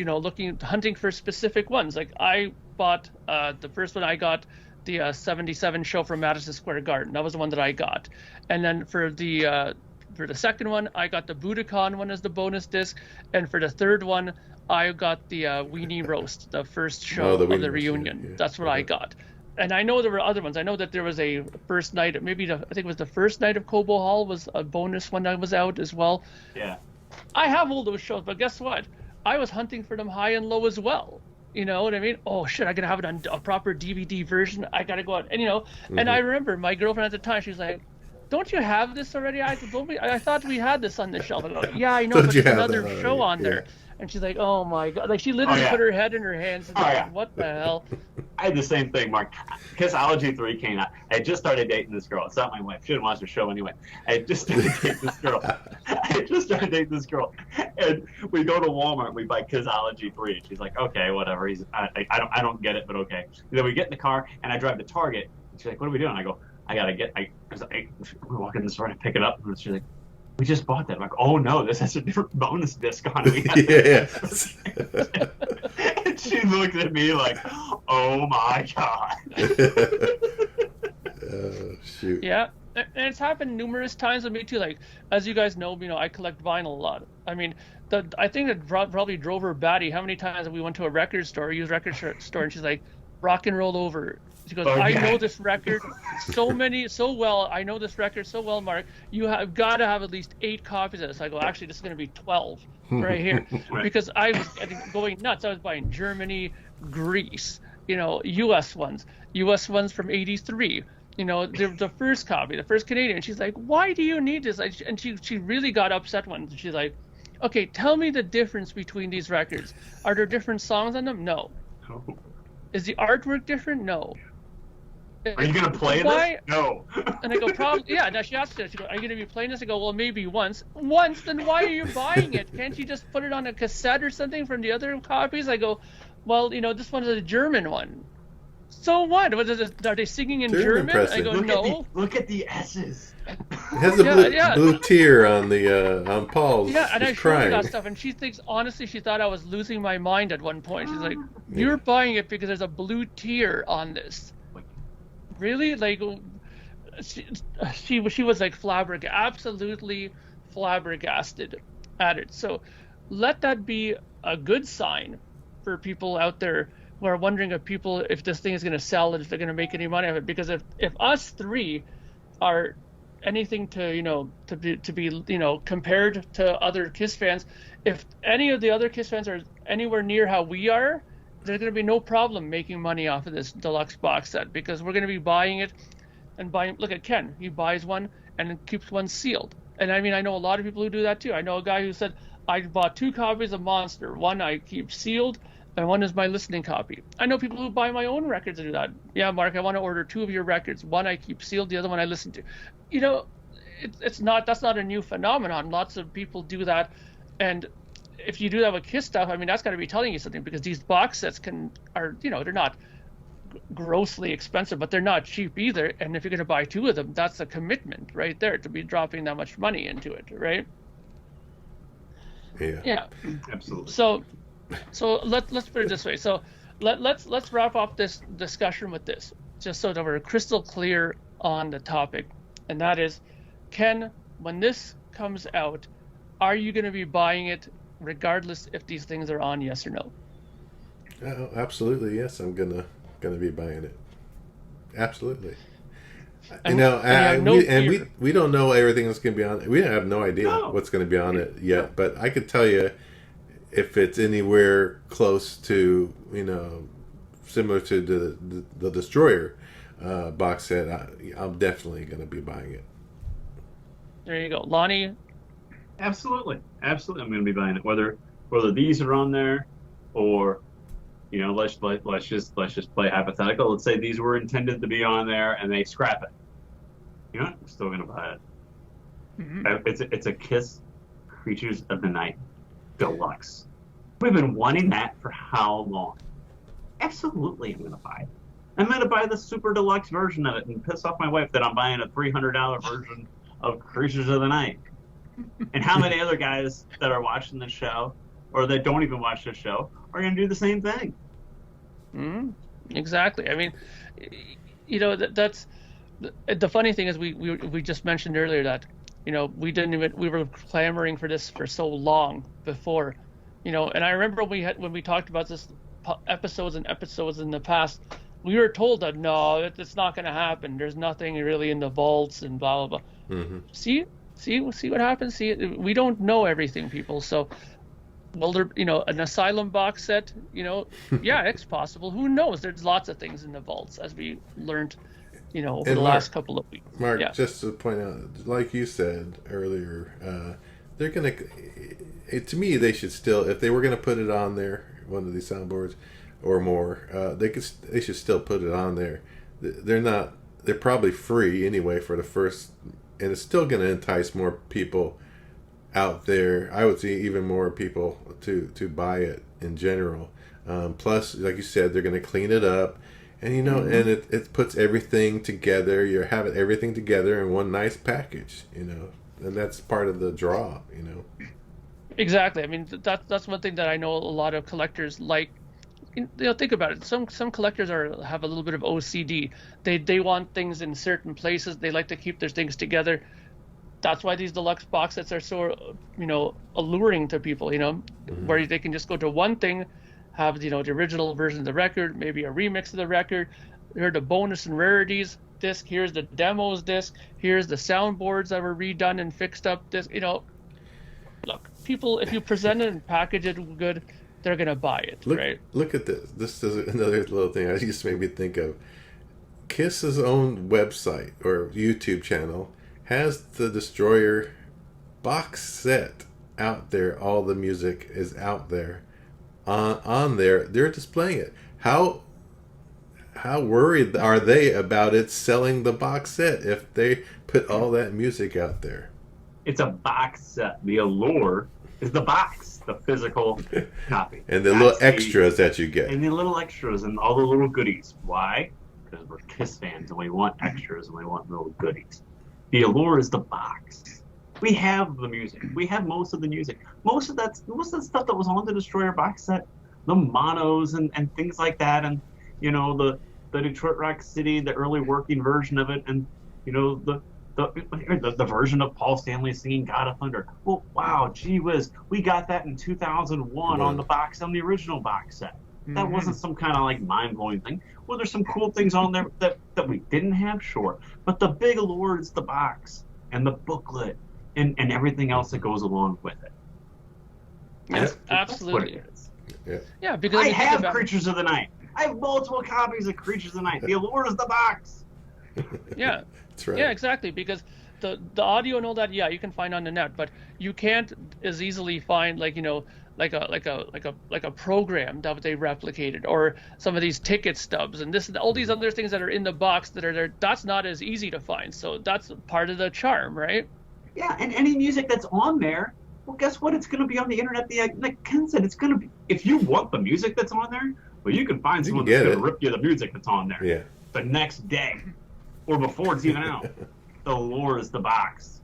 hunting for specific ones. Like I bought the first one, I got the 77 show from Madison Square Garden. That was the one that I got, and then for the second one, I got the Budokan one as the bonus disc, and for the third one, I got the Weenie Roast, the first show of the reunion. Yeah. That's what I got. And I know there were other ones. I know that there was a first night, I think it was the first night of Cobo Hall was a bonus one that was out as well. Yeah. I have all those shows, but guess what? I was hunting for them high and low as well. You know what I mean? Oh shit, I gotta have it on a proper DVD version. I gotta go out, and and I remember my girlfriend at the time, she was like, "Don't you have this already? I thought we had this on the shelf." I go, "Yeah, I know, but there's another show on there." And she's like, "Oh my god!" Like she literally put her head in her hands. And like, what the hell? I had the same thing, Mark. Kissology 3 came out. I had just started dating this girl. It's not my wife. She didn't watch the show anyway. I had just started dating this girl. And we go to Walmart. We buy Kissology 3. And she's like, "Okay, whatever." I don't get it, but okay. And then we get in the car, and I drive to Target. And she's like, "What are we doing?" I go, we walk in the store and I pick it up. And she's like, "We just bought that." I'm like, "Oh no, this has a different bonus disc on it." And she looked at me like, "Oh my god." Oh, shoot. Yeah, and it's happened numerous times with me too. Like, as you guys know, I collect vinyl a lot. I mean, I think it probably drove her batty how many times we went to a record store, used record store, and she's like, "Rock and roll over." She goes, "I know this record so well. I know this record so well, Mark. You have got to have at least 8 copies of this." I go, "Actually, this is going to be 12 right here," because I was going nuts. I was buying Germany, Greece, U.S. ones from '83. The first copy, the first Canadian. She's like, "Why do you need this?" And she really got upset when she's like, "Okay, tell me the difference between these records. Are there different songs on them? No. Is the artwork different? No. Are you going to play this? No." And I go, "Probably." Yeah, now she asked me, she goes, "Are you going to be playing this?" I go, "Well, maybe once." "Once? Then why are you buying it? Can't you just put it on a cassette or something from the other copies?" I go, "Well, this one is a German one." "So what? Are they singing in German?" I go, "No." Look at the S's. It has a blue tear on the on Paul's. Yeah, and I showed crying. her that stuff, and she thought I was losing my mind at one point. She's like, "You're buying it because there's a blue tear on this." Really? Like, she was like absolutely flabbergasted at it. So let that be a good sign for people out there who are wondering if this thing is going to sell and if they're going to make any money of it. Because if us 3 are anything to be compared to other Kiss fans, if any of the other Kiss fans are anywhere near how we are, there's going to be no problem making money off of this deluxe box set, because we're going to be buying it and buying. Look at Ken, he buys one and keeps one sealed. And I mean, I know a lot of people who do that too. I know a guy who said, "I bought 2 copies of Monster. One I keep sealed, and one is my listening copy." I know people who buy my own records and do that. "Yeah, Mark, I want to order 2 of your records. One I keep sealed, the other one I listen to." That's not a new phenomenon. Lots of people do that, and if you do that with Kiss stuff, I mean, that's got to be telling you something, because these box sets are they're not grossly expensive, but they're not cheap either. And if you're going to buy 2 of them, that's a commitment right there to be dropping that much money into it, right? Yeah. Absolutely. So let's put it this way. So let's wrap up this discussion with this, just so that we're crystal clear on the topic, and that is, Ken, when this comes out, are you going to be buying it regardless if these things are on, yes or no? Oh, absolutely, yes. I'm gonna be buying it. Absolutely. And, we don't know everything that's going to be on it. We have no idea what's going to be on it yet. But I could tell you, if it's anywhere close to, similar to the Destroyer box set, I'm definitely going to be buying it. There you go, Lonnie. Absolutely. Absolutely. I'm going to be buying it. Whether these are on there or, let's just play hypothetical. Let's say these were intended to be on there and they scrap it. You know what? I'm still going to buy it. It's a Kiss Creatures of the Night Deluxe. We've been wanting that for how long? Absolutely, I'm going to buy it. I'm going to buy the super deluxe version of it and piss off my wife that I'm buying a $300 version of Creatures of the Night. And how many other guys that are watching the show or that don't even watch the show are going to do the same thing? Exactly. I mean, that's the funny thing is we just mentioned earlier that we were clamoring for this for so long before, and I remember when we talked about this episodes and episodes in the past, we were told that no, it's not going to happen. There's nothing really in the vaults and blah blah blah. See what happens. See, we don't know everything, people. So, well, there, an Asylum box set, yeah, it's possible. Who knows? There's lots of things in the vaults, as we learned, over the last couple of weeks. Mark, just to point out, like you said earlier, they're gonna. To me, they should still, if they were gonna put it on there, one of these soundboards or more, they should still put it on there. They're probably free anyway for the first, and it's still gonna entice more people out there. I would see even more people to buy it in general. Plus, like you said, they're gonna clean it up. And and it puts everything together. You're having everything together in one nice package, and that's part of the draw, Exactly. I mean, that's one thing that I know a lot of collectors like. Think about it. Some collectors have a little bit of OCD. They want things in certain places. They like to keep their things together. That's why these deluxe box sets are so alluring to people. Where they can just go to one thing, have the original version of the record, maybe a remix of the record. Here are the bonus and rarities disc. Here's the demos disc. Here's the soundboards that were redone and fixed up disc. Look, people, if you present it and package it good, they're gonna buy it, right? Look at this. This is another little thing I just made me think of. Kiss's own website or YouTube channel has the Destroyer box set out there. All the music is out there. On there, they're displaying it. How worried are they about it selling the box set if they put all that music out there? It's a box set. The allure is the box, the physical copy. And the little extras that you get. And the little extras and all the little goodies. Why? Because we're Kiss fans and we want extras and we want little goodies. The allure is the box. We have the music. We have most of the music. Most of the stuff that was on the Destroyer box set, the monos and things like that, and the Detroit Rock City, the early working version of it, and the version of Paul Stanley singing God of Thunder. Well, wow, gee whiz, we got that in 2001 on the original box set. That wasn't some kind of like mind-blowing thing. Well, there's some cool things on there that we didn't have, sure. But the big allure is the box and the booklet and everything else that goes along with it. Absolutely. That's what it is. Yeah, because I have Creatures of the Night. I have multiple copies of Creatures of the Night. The allure is the box. Yeah. That's right. Yeah, exactly. Because the audio and all that, you can find on the net, but you can't as easily find like a program that they replicated, or some of these ticket stubs and this and all these other things that are in the box that are there. That's not as easy to find. So that's part of the charm, right? Yeah, and any music that's on there, well, guess what? It's going to be on the internet. Like Ken said, it's going to be. If you want the music that's on there, well, you can find someone that's going to rip you the music that's on there the next day or before it's even out. The lure is the box.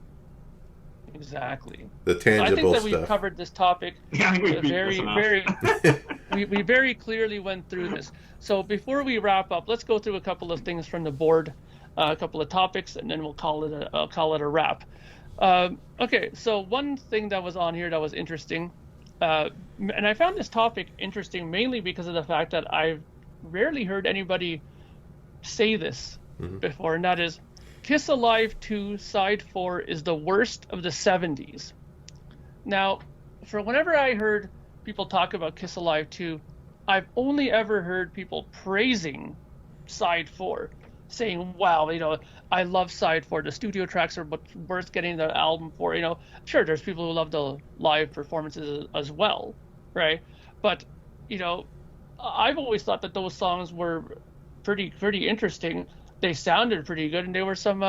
Exactly. The tangible I think that stuff. We've covered this topic very. We very clearly went through this. So before we wrap up, let's go through a couple of things from the board, a couple of topics, and then we'll call it a wrap. Okay, so one thing that was on here that was interesting, and I found this topic interesting mainly because of the fact that I've rarely heard anybody say this before, and that is, Kiss Alive 2 Side 4 is the worst of the 70s. Now, for whenever I heard people talk about Kiss Alive 2, I've only ever heard people praising Side 4. saying, wow, I love side 4. The studio tracks are what's worth getting the album for. Sure, there's people who love the live performances as well, right? But, I've always thought that those songs were pretty interesting. They sounded pretty good, and there were some,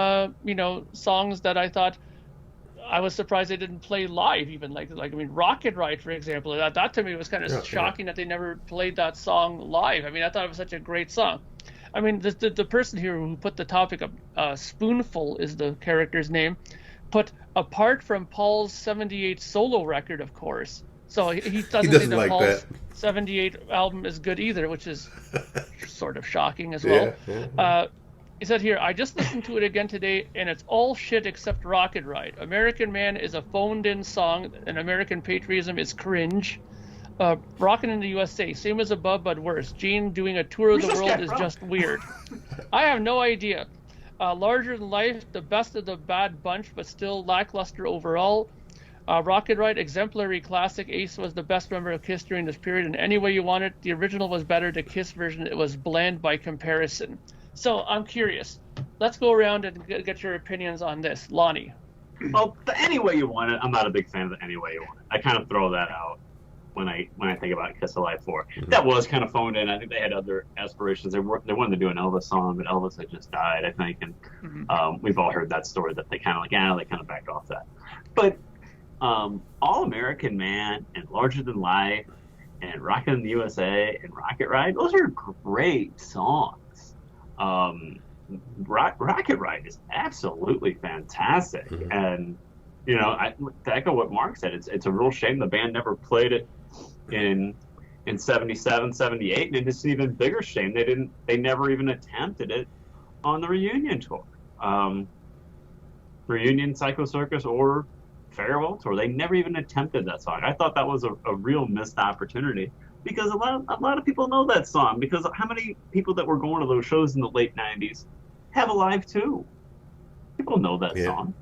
songs that I thought I was surprised they didn't play live, even like Rocket Ride, for example. That to me was kind of shocking that they never played that song live. I mean, I thought it was such a great song. I mean, the person here who put the topic up, Spoonful is the character's name, put apart from Paul's 78 solo record, of course. So he doesn't think that like Paul's that 78 album is good either, which is sort of shocking as well. He said here, I just listened to it again today, and it's all shit except Rocket Ride. American Man is a phoned-in song, and American Patriotism is cringe. Rockin' in the USA, same as above, but worse. Gene doing a tour of the world is just weird. I have no idea. Larger than life, the best of the bad bunch, but still lackluster overall. Rocket Ride, exemplary classic. Ace was the best member of Kiss during this period, and any way you want it, the original was better. The Kiss version, it was bland by comparison. So I'm curious. Let's go around and get your opinions on this. Lonnie. Well, the Any Way You Want It, I'm not a big fan of the Any Way You Want It. I kind of throw that out when I think about Kiss Alive 4. Mm-hmm. That was kind of phoned in. I think they had other aspirations. They wanted to do an Elvis song, but Elvis had just died, I think. And we've all heard that story that they kind of backed off that. But All American Man and Larger Than Life and Rockin' in the USA and Rocket Ride, those are great songs. Rocket Ride is absolutely fantastic. Mm-hmm. And, to echo what Mark said, it's a real shame the band never played it in 77, 78, and it's an even bigger shame they never even attempted it on the reunion tour. Reunion, Psycho Circus, or Farewell tour. They never even attempted that song. I thought that was a real missed opportunity, because a lot of people know that song, because how many people that were going to those shows in the late 90s have Alive too? People know that song.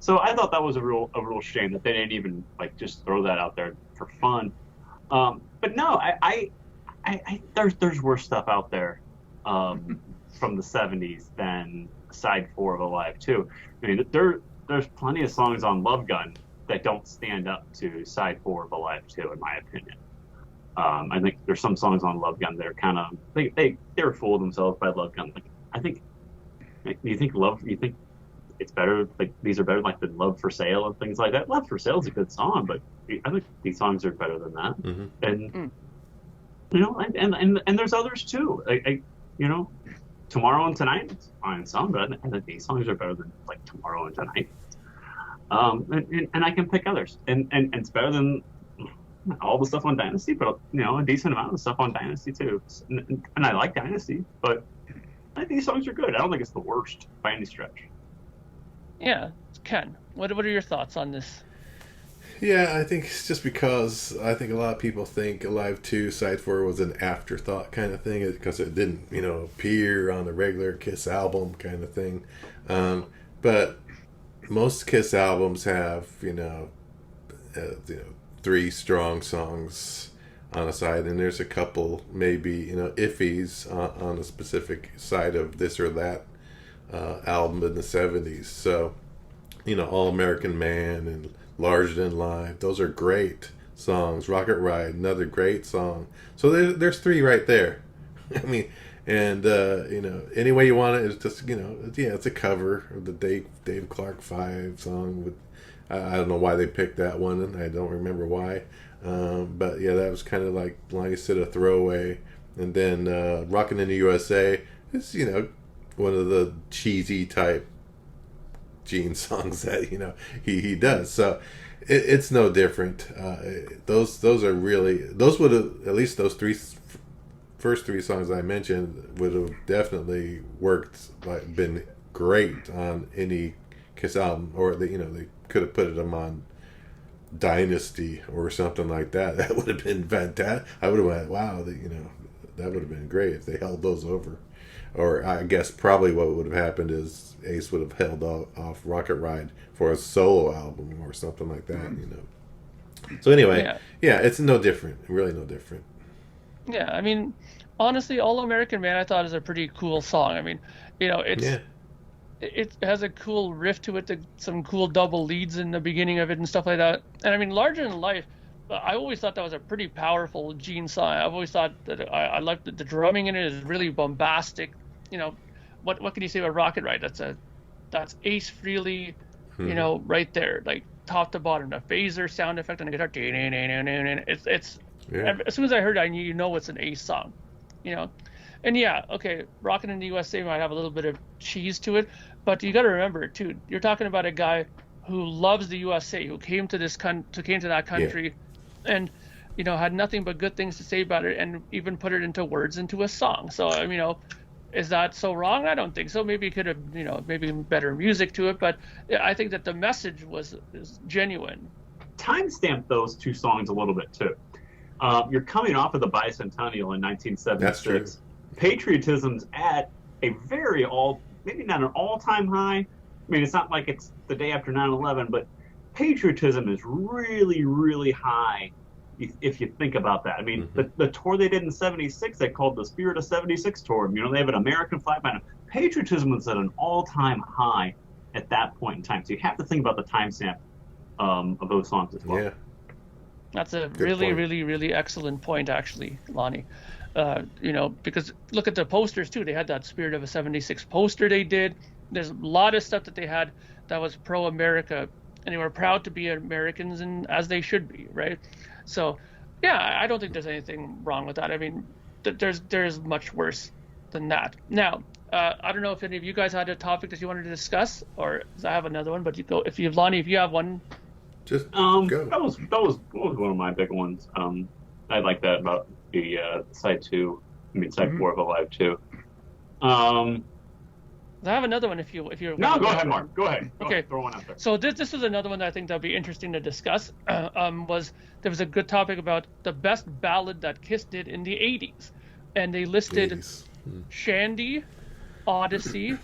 So I thought that was a real shame that they didn't even just throw that out there for fun. But no, I there's worse stuff out there from the 70s than side 4 of Alive 2. I mean, there's plenty of songs on Love Gun that don't stand up to side 4 of Alive 2, in my opinion. I think there's some songs on Love Gun that are kind of they're full of themselves by Love Gun. I think you think it's better, these are better than Love for Sale and things like that. Love for Sale is a good song, but I think these songs are better than that. Mm-hmm. And and there's others too. Tomorrow and Tonight, it's a fine song, but I think these songs are better than Tomorrow and Tonight. And I can pick others, and it's better than all the stuff on Dynasty, but a decent amount of stuff on Dynasty too. And I like Dynasty, but I think these songs are good. I don't think it's the worst by any stretch. Yeah, Ken, what are your thoughts on this? Yeah, I think it's just because I think a lot of people think Alive 2 Side 4 was an afterthought kind of thing, because it didn't, appear on the regular Kiss album kind of thing. But most Kiss albums have, 3 strong songs on a side, and there's a couple maybe, iffies on a specific side of this or that album in the 70s. So, All American Man and Larger Than Life, those are great songs. Rocket Ride, another great song. So there's 3 right there. I mean, and Any Way You Want It is just, it's a cover of the Dave Clark 5 song. With I don't know why they picked that one, and I don't remember why. But yeah, that was kind of like I said, a throwaway. And then Rockin' in the USA is, one of the cheesy type Gene songs that he does. So it's no different. Those are really, those would have, at least those first 3 songs I mentioned would have definitely worked, been great on any Kiss album, or they could have put them on Dynasty or something like that. That would have been fantastic. I would have went, wow, that would have been great if they held those over. Or I guess probably what would have happened is Ace would have held off Rocket Ride for a solo album or something like that, So anyway, yeah, it's no different. Really no different. Yeah, I mean, honestly, All American Man, I thought is a pretty cool song. I mean, Yeah. it has a cool riff to it, some cool double leads in the beginning of it and stuff like that. And I mean, Larger Than Life, I always thought that was a pretty powerful Gene song. I've always thought that I liked the drumming in it is really bombastic. What can you say about Rocket Ride? That's Ace Frehley, right there, like top to bottom, the phaser sound effect on the guitar. It's Yeah. as soon as I heard it, I knew it's an Ace song, And yeah, okay, Rockin' in the USA might have a little bit of cheese to it, but you got to remember too, you're talking about a guy who loves the USA, who came to that country, and had nothing but good things to say about it, and even put it into words into a song. So is that so wrong? I don't think so. Maybe it could have, maybe better music to it, but I think that the message is genuine. Timestamp those two songs a little bit too. You're coming off of the bicentennial in 1976. That's true. Patriotism's at a maybe not an all-time high. I mean, it's not like it's the day after 9/11, but patriotism is really, really high if you think about that. I mean, the tour they did in 76, they called the Spirit of 76 tour. They have an American flag behind them. Patriotism was at an all-time high at that point in time. So you have to think about the timestamp of those songs as well. Yeah. That's a Good really, point. really, really excellent point, actually, Lonnie. Because look at the posters too. They had that Spirit of a 76 poster they did. There's a lot of stuff that they had that was pro-America, and they were proud to be Americans, and as they should be, right? So, yeah, I don't think there's anything wrong with that. I mean, there's much worse than that. Now, I don't know if any of you guys had a topic that you wanted to discuss, or I have another one. But Lonnie, if you have one. Just go. That was one of my big ones. I like that about the side 4 of Alive 2. I have another one if you're. No, go ahead, Mark. Go ahead. Go Okay. ahead. Throw one out there. So this is another one that I think that'd be interesting to discuss. There was a good topic about the best ballad that Kiss did in the 80s, and they listed 80s. Shandy, Odyssey,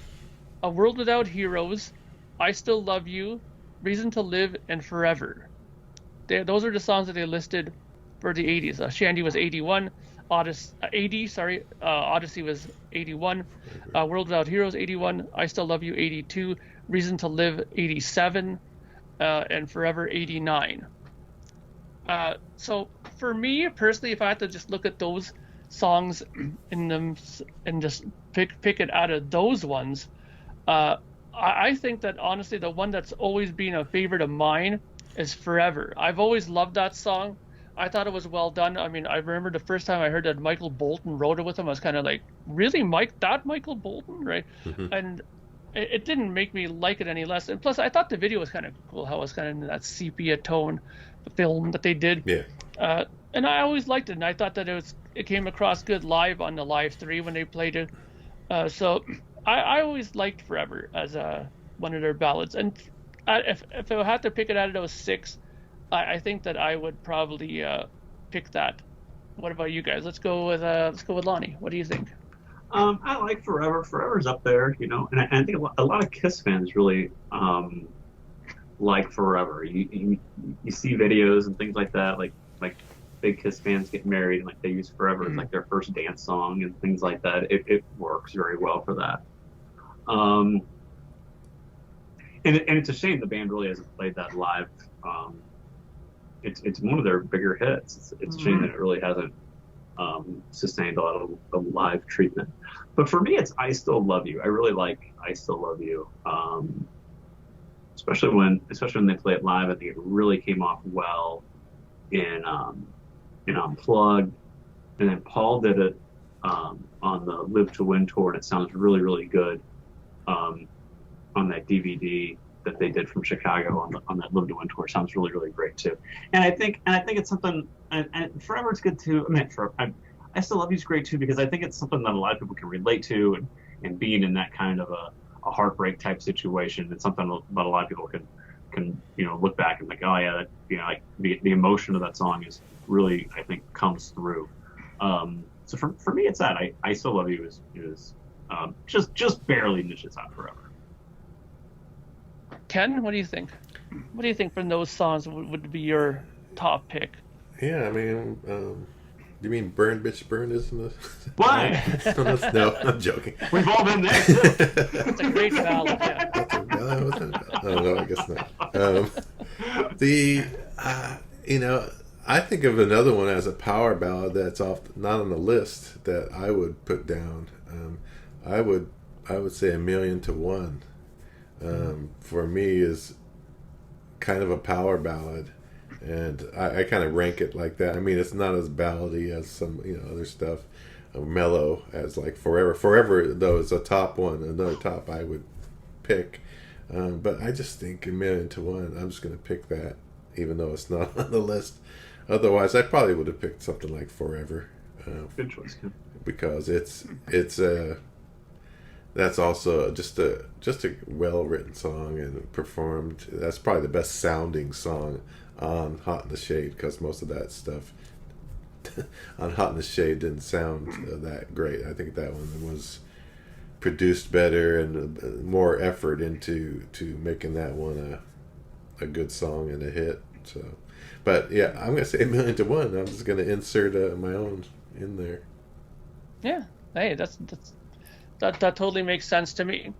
A World Without Heroes, I Still Love You, Reason to Live, and Forever. Those are the songs that they listed for the 80s. Shandy was 81, Odyssey was 81, World Without Heroes 81, I Still Love You 82, Reason to Live 87, and Forever 89. So for me personally, if I had to just look at those songs in them and just pick it out of those ones, I think that honestly the one that's always been a favorite of mine is Forever. I've always loved that song. I thought it was well done. I mean, I remember the first time I heard that Michael Bolton wrote it with him, I was kind of like, really, Michael Bolton, right? And it didn't make me like it any less. And plus, I thought the video was kind of cool, how it was kind of in that sepia tone, the film that they did. Yeah. And I always liked it, and I thought that it came across good live on the Live 3 when they played it. So I always liked Forever as one of their ballads. And if I had to pick it out of those 6, I think that I would probably pick that. What about you guys? Let's go with Lonnie. What do you think? I like Forever. Forever's up there, and I think a lot of Kiss fans really like Forever. You see videos and things like that, like big Kiss fans get married and like they use Forever as like their first dance song and things like that. It works very well for that. And it's a shame the band really hasn't played that live. It's one of their bigger hits. It's a shame that it really hasn't sustained a lot of live treatment. But for me, it's I Still Love You. I really like I Still Love You, especially when they play it live. I think it really came off well in Unplugged, and then Paul did it on the Live to Win tour, and it sounds really, really good on that DVD that they did from Chicago on that Live to Win tour. Sounds really, really great too. And I think it's something. And Forever's good too. I mean, I Still Love You's great too, because I think it's something that a lot of people can relate to, and being in that kind of a heartbreak type situation, it's something that a lot of people can look back and like, oh yeah, that, like the emotion of that song is really, I think, comes through. So for me, it's that I Still Love You is just barely niches out Forever. Ken, what do you think? What do you think from those songs would be your top pick? Yeah, I mean, You mean Burn Bitch Burn, isn't it? Why? No, I'm joking. We've all been there too. It's a great ballad. Yeah. No, I guess not. I think of another one as a power ballad that's not on the list that I would put down. I would say A Million to One. For me is kind of a power ballad, and I kind of rank it like that. I mean, it's not as ballady as some other stuff, mellow as like Forever though is a top one, another top I would pick. But I just think A Million to One, I'm just gonna pick that, even though it's not on the list. Otherwise, I probably would have picked something like Forever. Good choice, Kim. Because it's that's also just a well written song and performed. That's probably the best sounding song on Hot in the Shade, because most of that stuff on Hot in the Shade didn't sound that great. I think that one was produced better and more effort into making that one a good song and a hit. So, but yeah, I'm gonna say A Million to One. I'm just gonna insert my own in there. Yeah. Hey, that totally makes sense to me.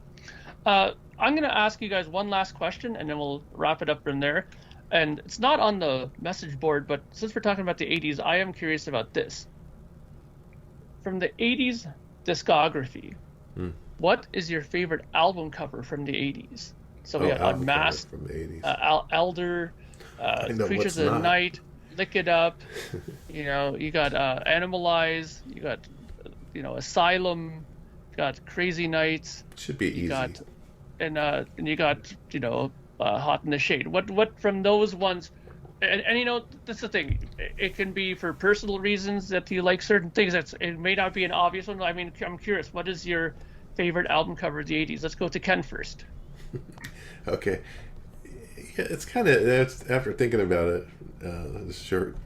I'm going to ask you guys one last question, and then we'll wrap it up from there. And it's not on the message board, but since we're talking about the 80s, I am curious about this. From the 80s discography, what is your favorite album cover from the 80s? So we have Unmasked, from the 80s. Elder, Creatures of the Night, Lick It Up. You got Animalize. You got, Asylum. Got Crazy Nights. Should be easy. You got Hot in the Shade. What from those ones? And that's the thing. It can be for personal reasons that you like certain things. It may not be an obvious one. I mean, I'm curious. What is your favorite album cover of the 80s? Let's go to Ken first. Okay. Yeah, it's kind of, after thinking about it, this short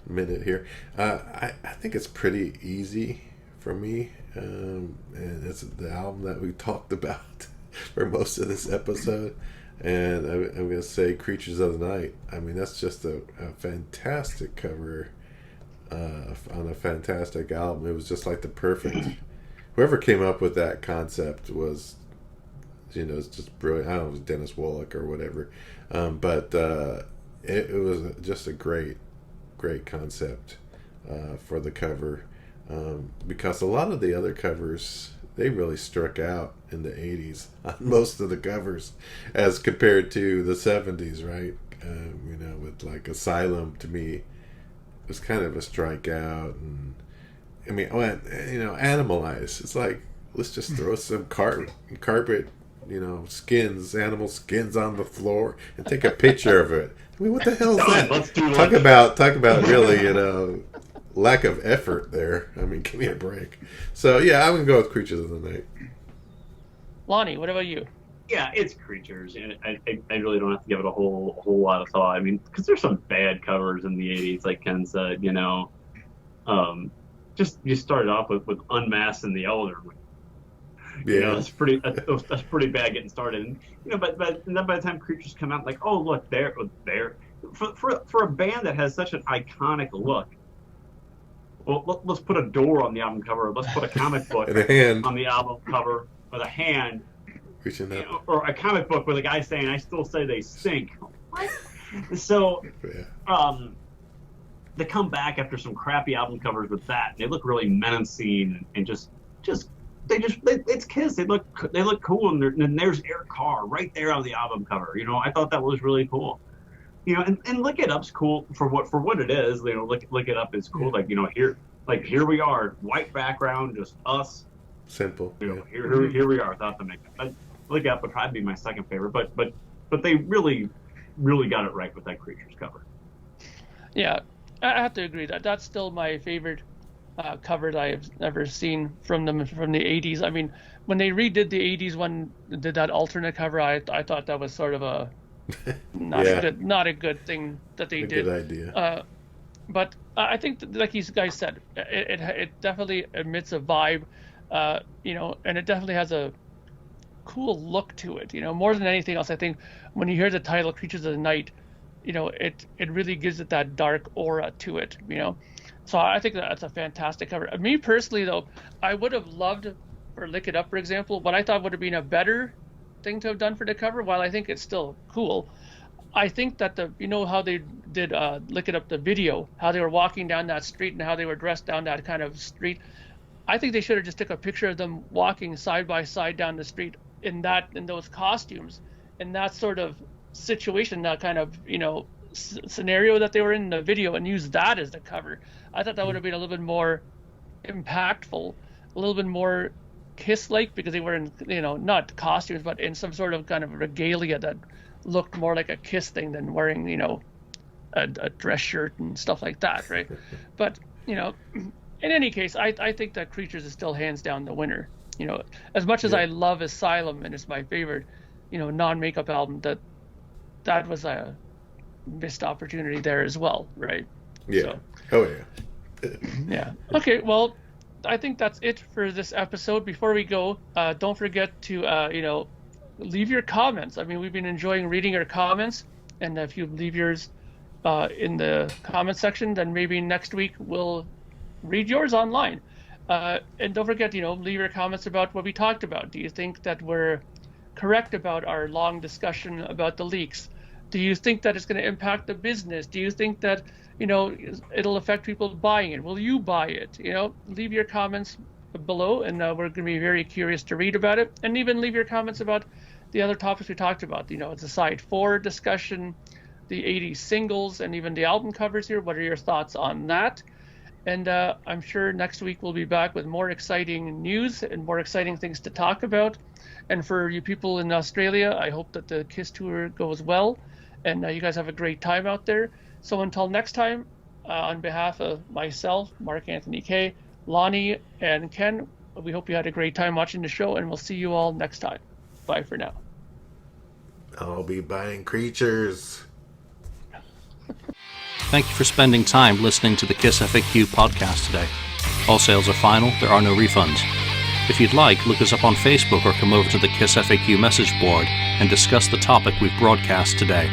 minute here, I think it's pretty easy for me, and it's the album that we talked about for most of this episode, and I'm going to say Creatures of the Night. I mean, that's just a fantastic cover on a fantastic album. It was just like the perfect, whoever came up with that concept was, it's just brilliant. I don't know if it was Dennis Wollock or whatever, but it was just a great concept for the cover. Because a lot of the other covers, they really struck out in the 80s on most of the covers as compared to the 70s, right? With like Asylum, to me, was kind of a strikeout. And I mean, Animalize, it's like, let's just throw some carpet, animal skins on the floor and take a picture of it. I mean, what the hell is that? Let's do Talk about really, lack of effort there. I mean, give me a break. So yeah, I'm gonna go with Creatures of the Night. Lonnie, what about you? Yeah, it's Creatures, and I really don't have to give it a whole lot of thought. I mean, because there's some bad covers in the 80s, like Ken said. Just you started off with Unmasked and the Elder. Yeah, that's pretty bad getting started. And, but then by the time Creatures come out, like, oh look, there for a band that has such an iconic look. Well, let's put a door on the album cover. Let's put a comic book and a hand on the album cover with a hand, reaching up, or a comic book with a guy saying, "I still say they stink." What? So, they come back after some crappy album covers with that, and they look really menacing and it's Kiss. They look cool, and there's Eric Carr right there on the album cover. I thought that was really cool. And Lick It Up's cool for what it is. Lick It Up is cool. Here we are, white background, just us. Simple. Here we are without the makeup. Lick It Up would probably be my second favorite, but they really got it right with that Creatures cover. Yeah, I have to agree that's still my favorite cover that I've ever seen from them from the 80s. I mean, when they redid the 80s one, did that alternate cover, I thought that was sort of a not a good thing that they did. Good idea. But I think, like you guys said, it definitely emits a vibe, and it definitely has a cool look to it. More than anything else, I think when you hear the title "Creatures of the Night," it really gives it that dark aura to it. So I think that's a fantastic cover. Me personally, though, I would have loved for Lick It Up, for example, what I thought would have been a better thing to have done for the cover, while I think it's still cool. I think that how they did Lick It Up, the video, how they were walking down that street and how they were dressed down that kind of street. I think they should have just took a picture of them walking side by side down the street in those costumes, in that sort of situation, that kind of, scenario that they were in the video, and used that as the cover. I thought that would have been a little bit more impactful, a little bit more Kiss-like, because they were in, not costumes, but in some sort of kind of regalia that looked more like a Kiss thing than wearing, a dress shirt and stuff like that, right? But, in any case, I think that Creatures is still hands down the winner. As much as I love Asylum and it's my favorite, non-makeup album, that was a missed opportunity there as well, right? Yeah. So, oh yeah. yeah. Okay. Well, I think that's it for this episode. Before we go, don't forget to leave your comments. I mean, we've been enjoying reading your comments, and if you leave yours in the comment section, then maybe next week we'll read yours online. And don't forget, leave your comments about what we talked about. Do you think that we're correct about our long discussion about the leaks? Do you think that it's going to impact the business? Do you think that, it'll affect people buying it? Will you buy it? Leave your comments below, and we're going to be very curious to read about it. And even leave your comments about the other topics we talked about. It's a side 4 discussion, the 80s singles, and even the album covers here. What are your thoughts on that? And I'm sure next week we'll be back with more exciting news and more exciting things to talk about. And for you people in Australia, I hope that the KISS tour goes well, and you guys have a great time out there. So until next time, on behalf of myself, Mark Anthony K, Lonnie, and Ken, we hope you had a great time watching the show, and we'll see you all next time. Bye for now. I'll be buying Creatures. Thank you for spending time listening to the KissFAQ podcast today. All sales are final, there are no refunds. If you'd like, look us up on Facebook or come over to the KissFAQ message board and discuss the topic we've broadcast today.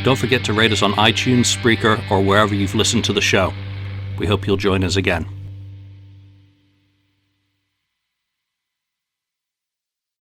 Don't forget to rate us on iTunes, Spreaker, or wherever you've listened to the show. We hope you'll join us again.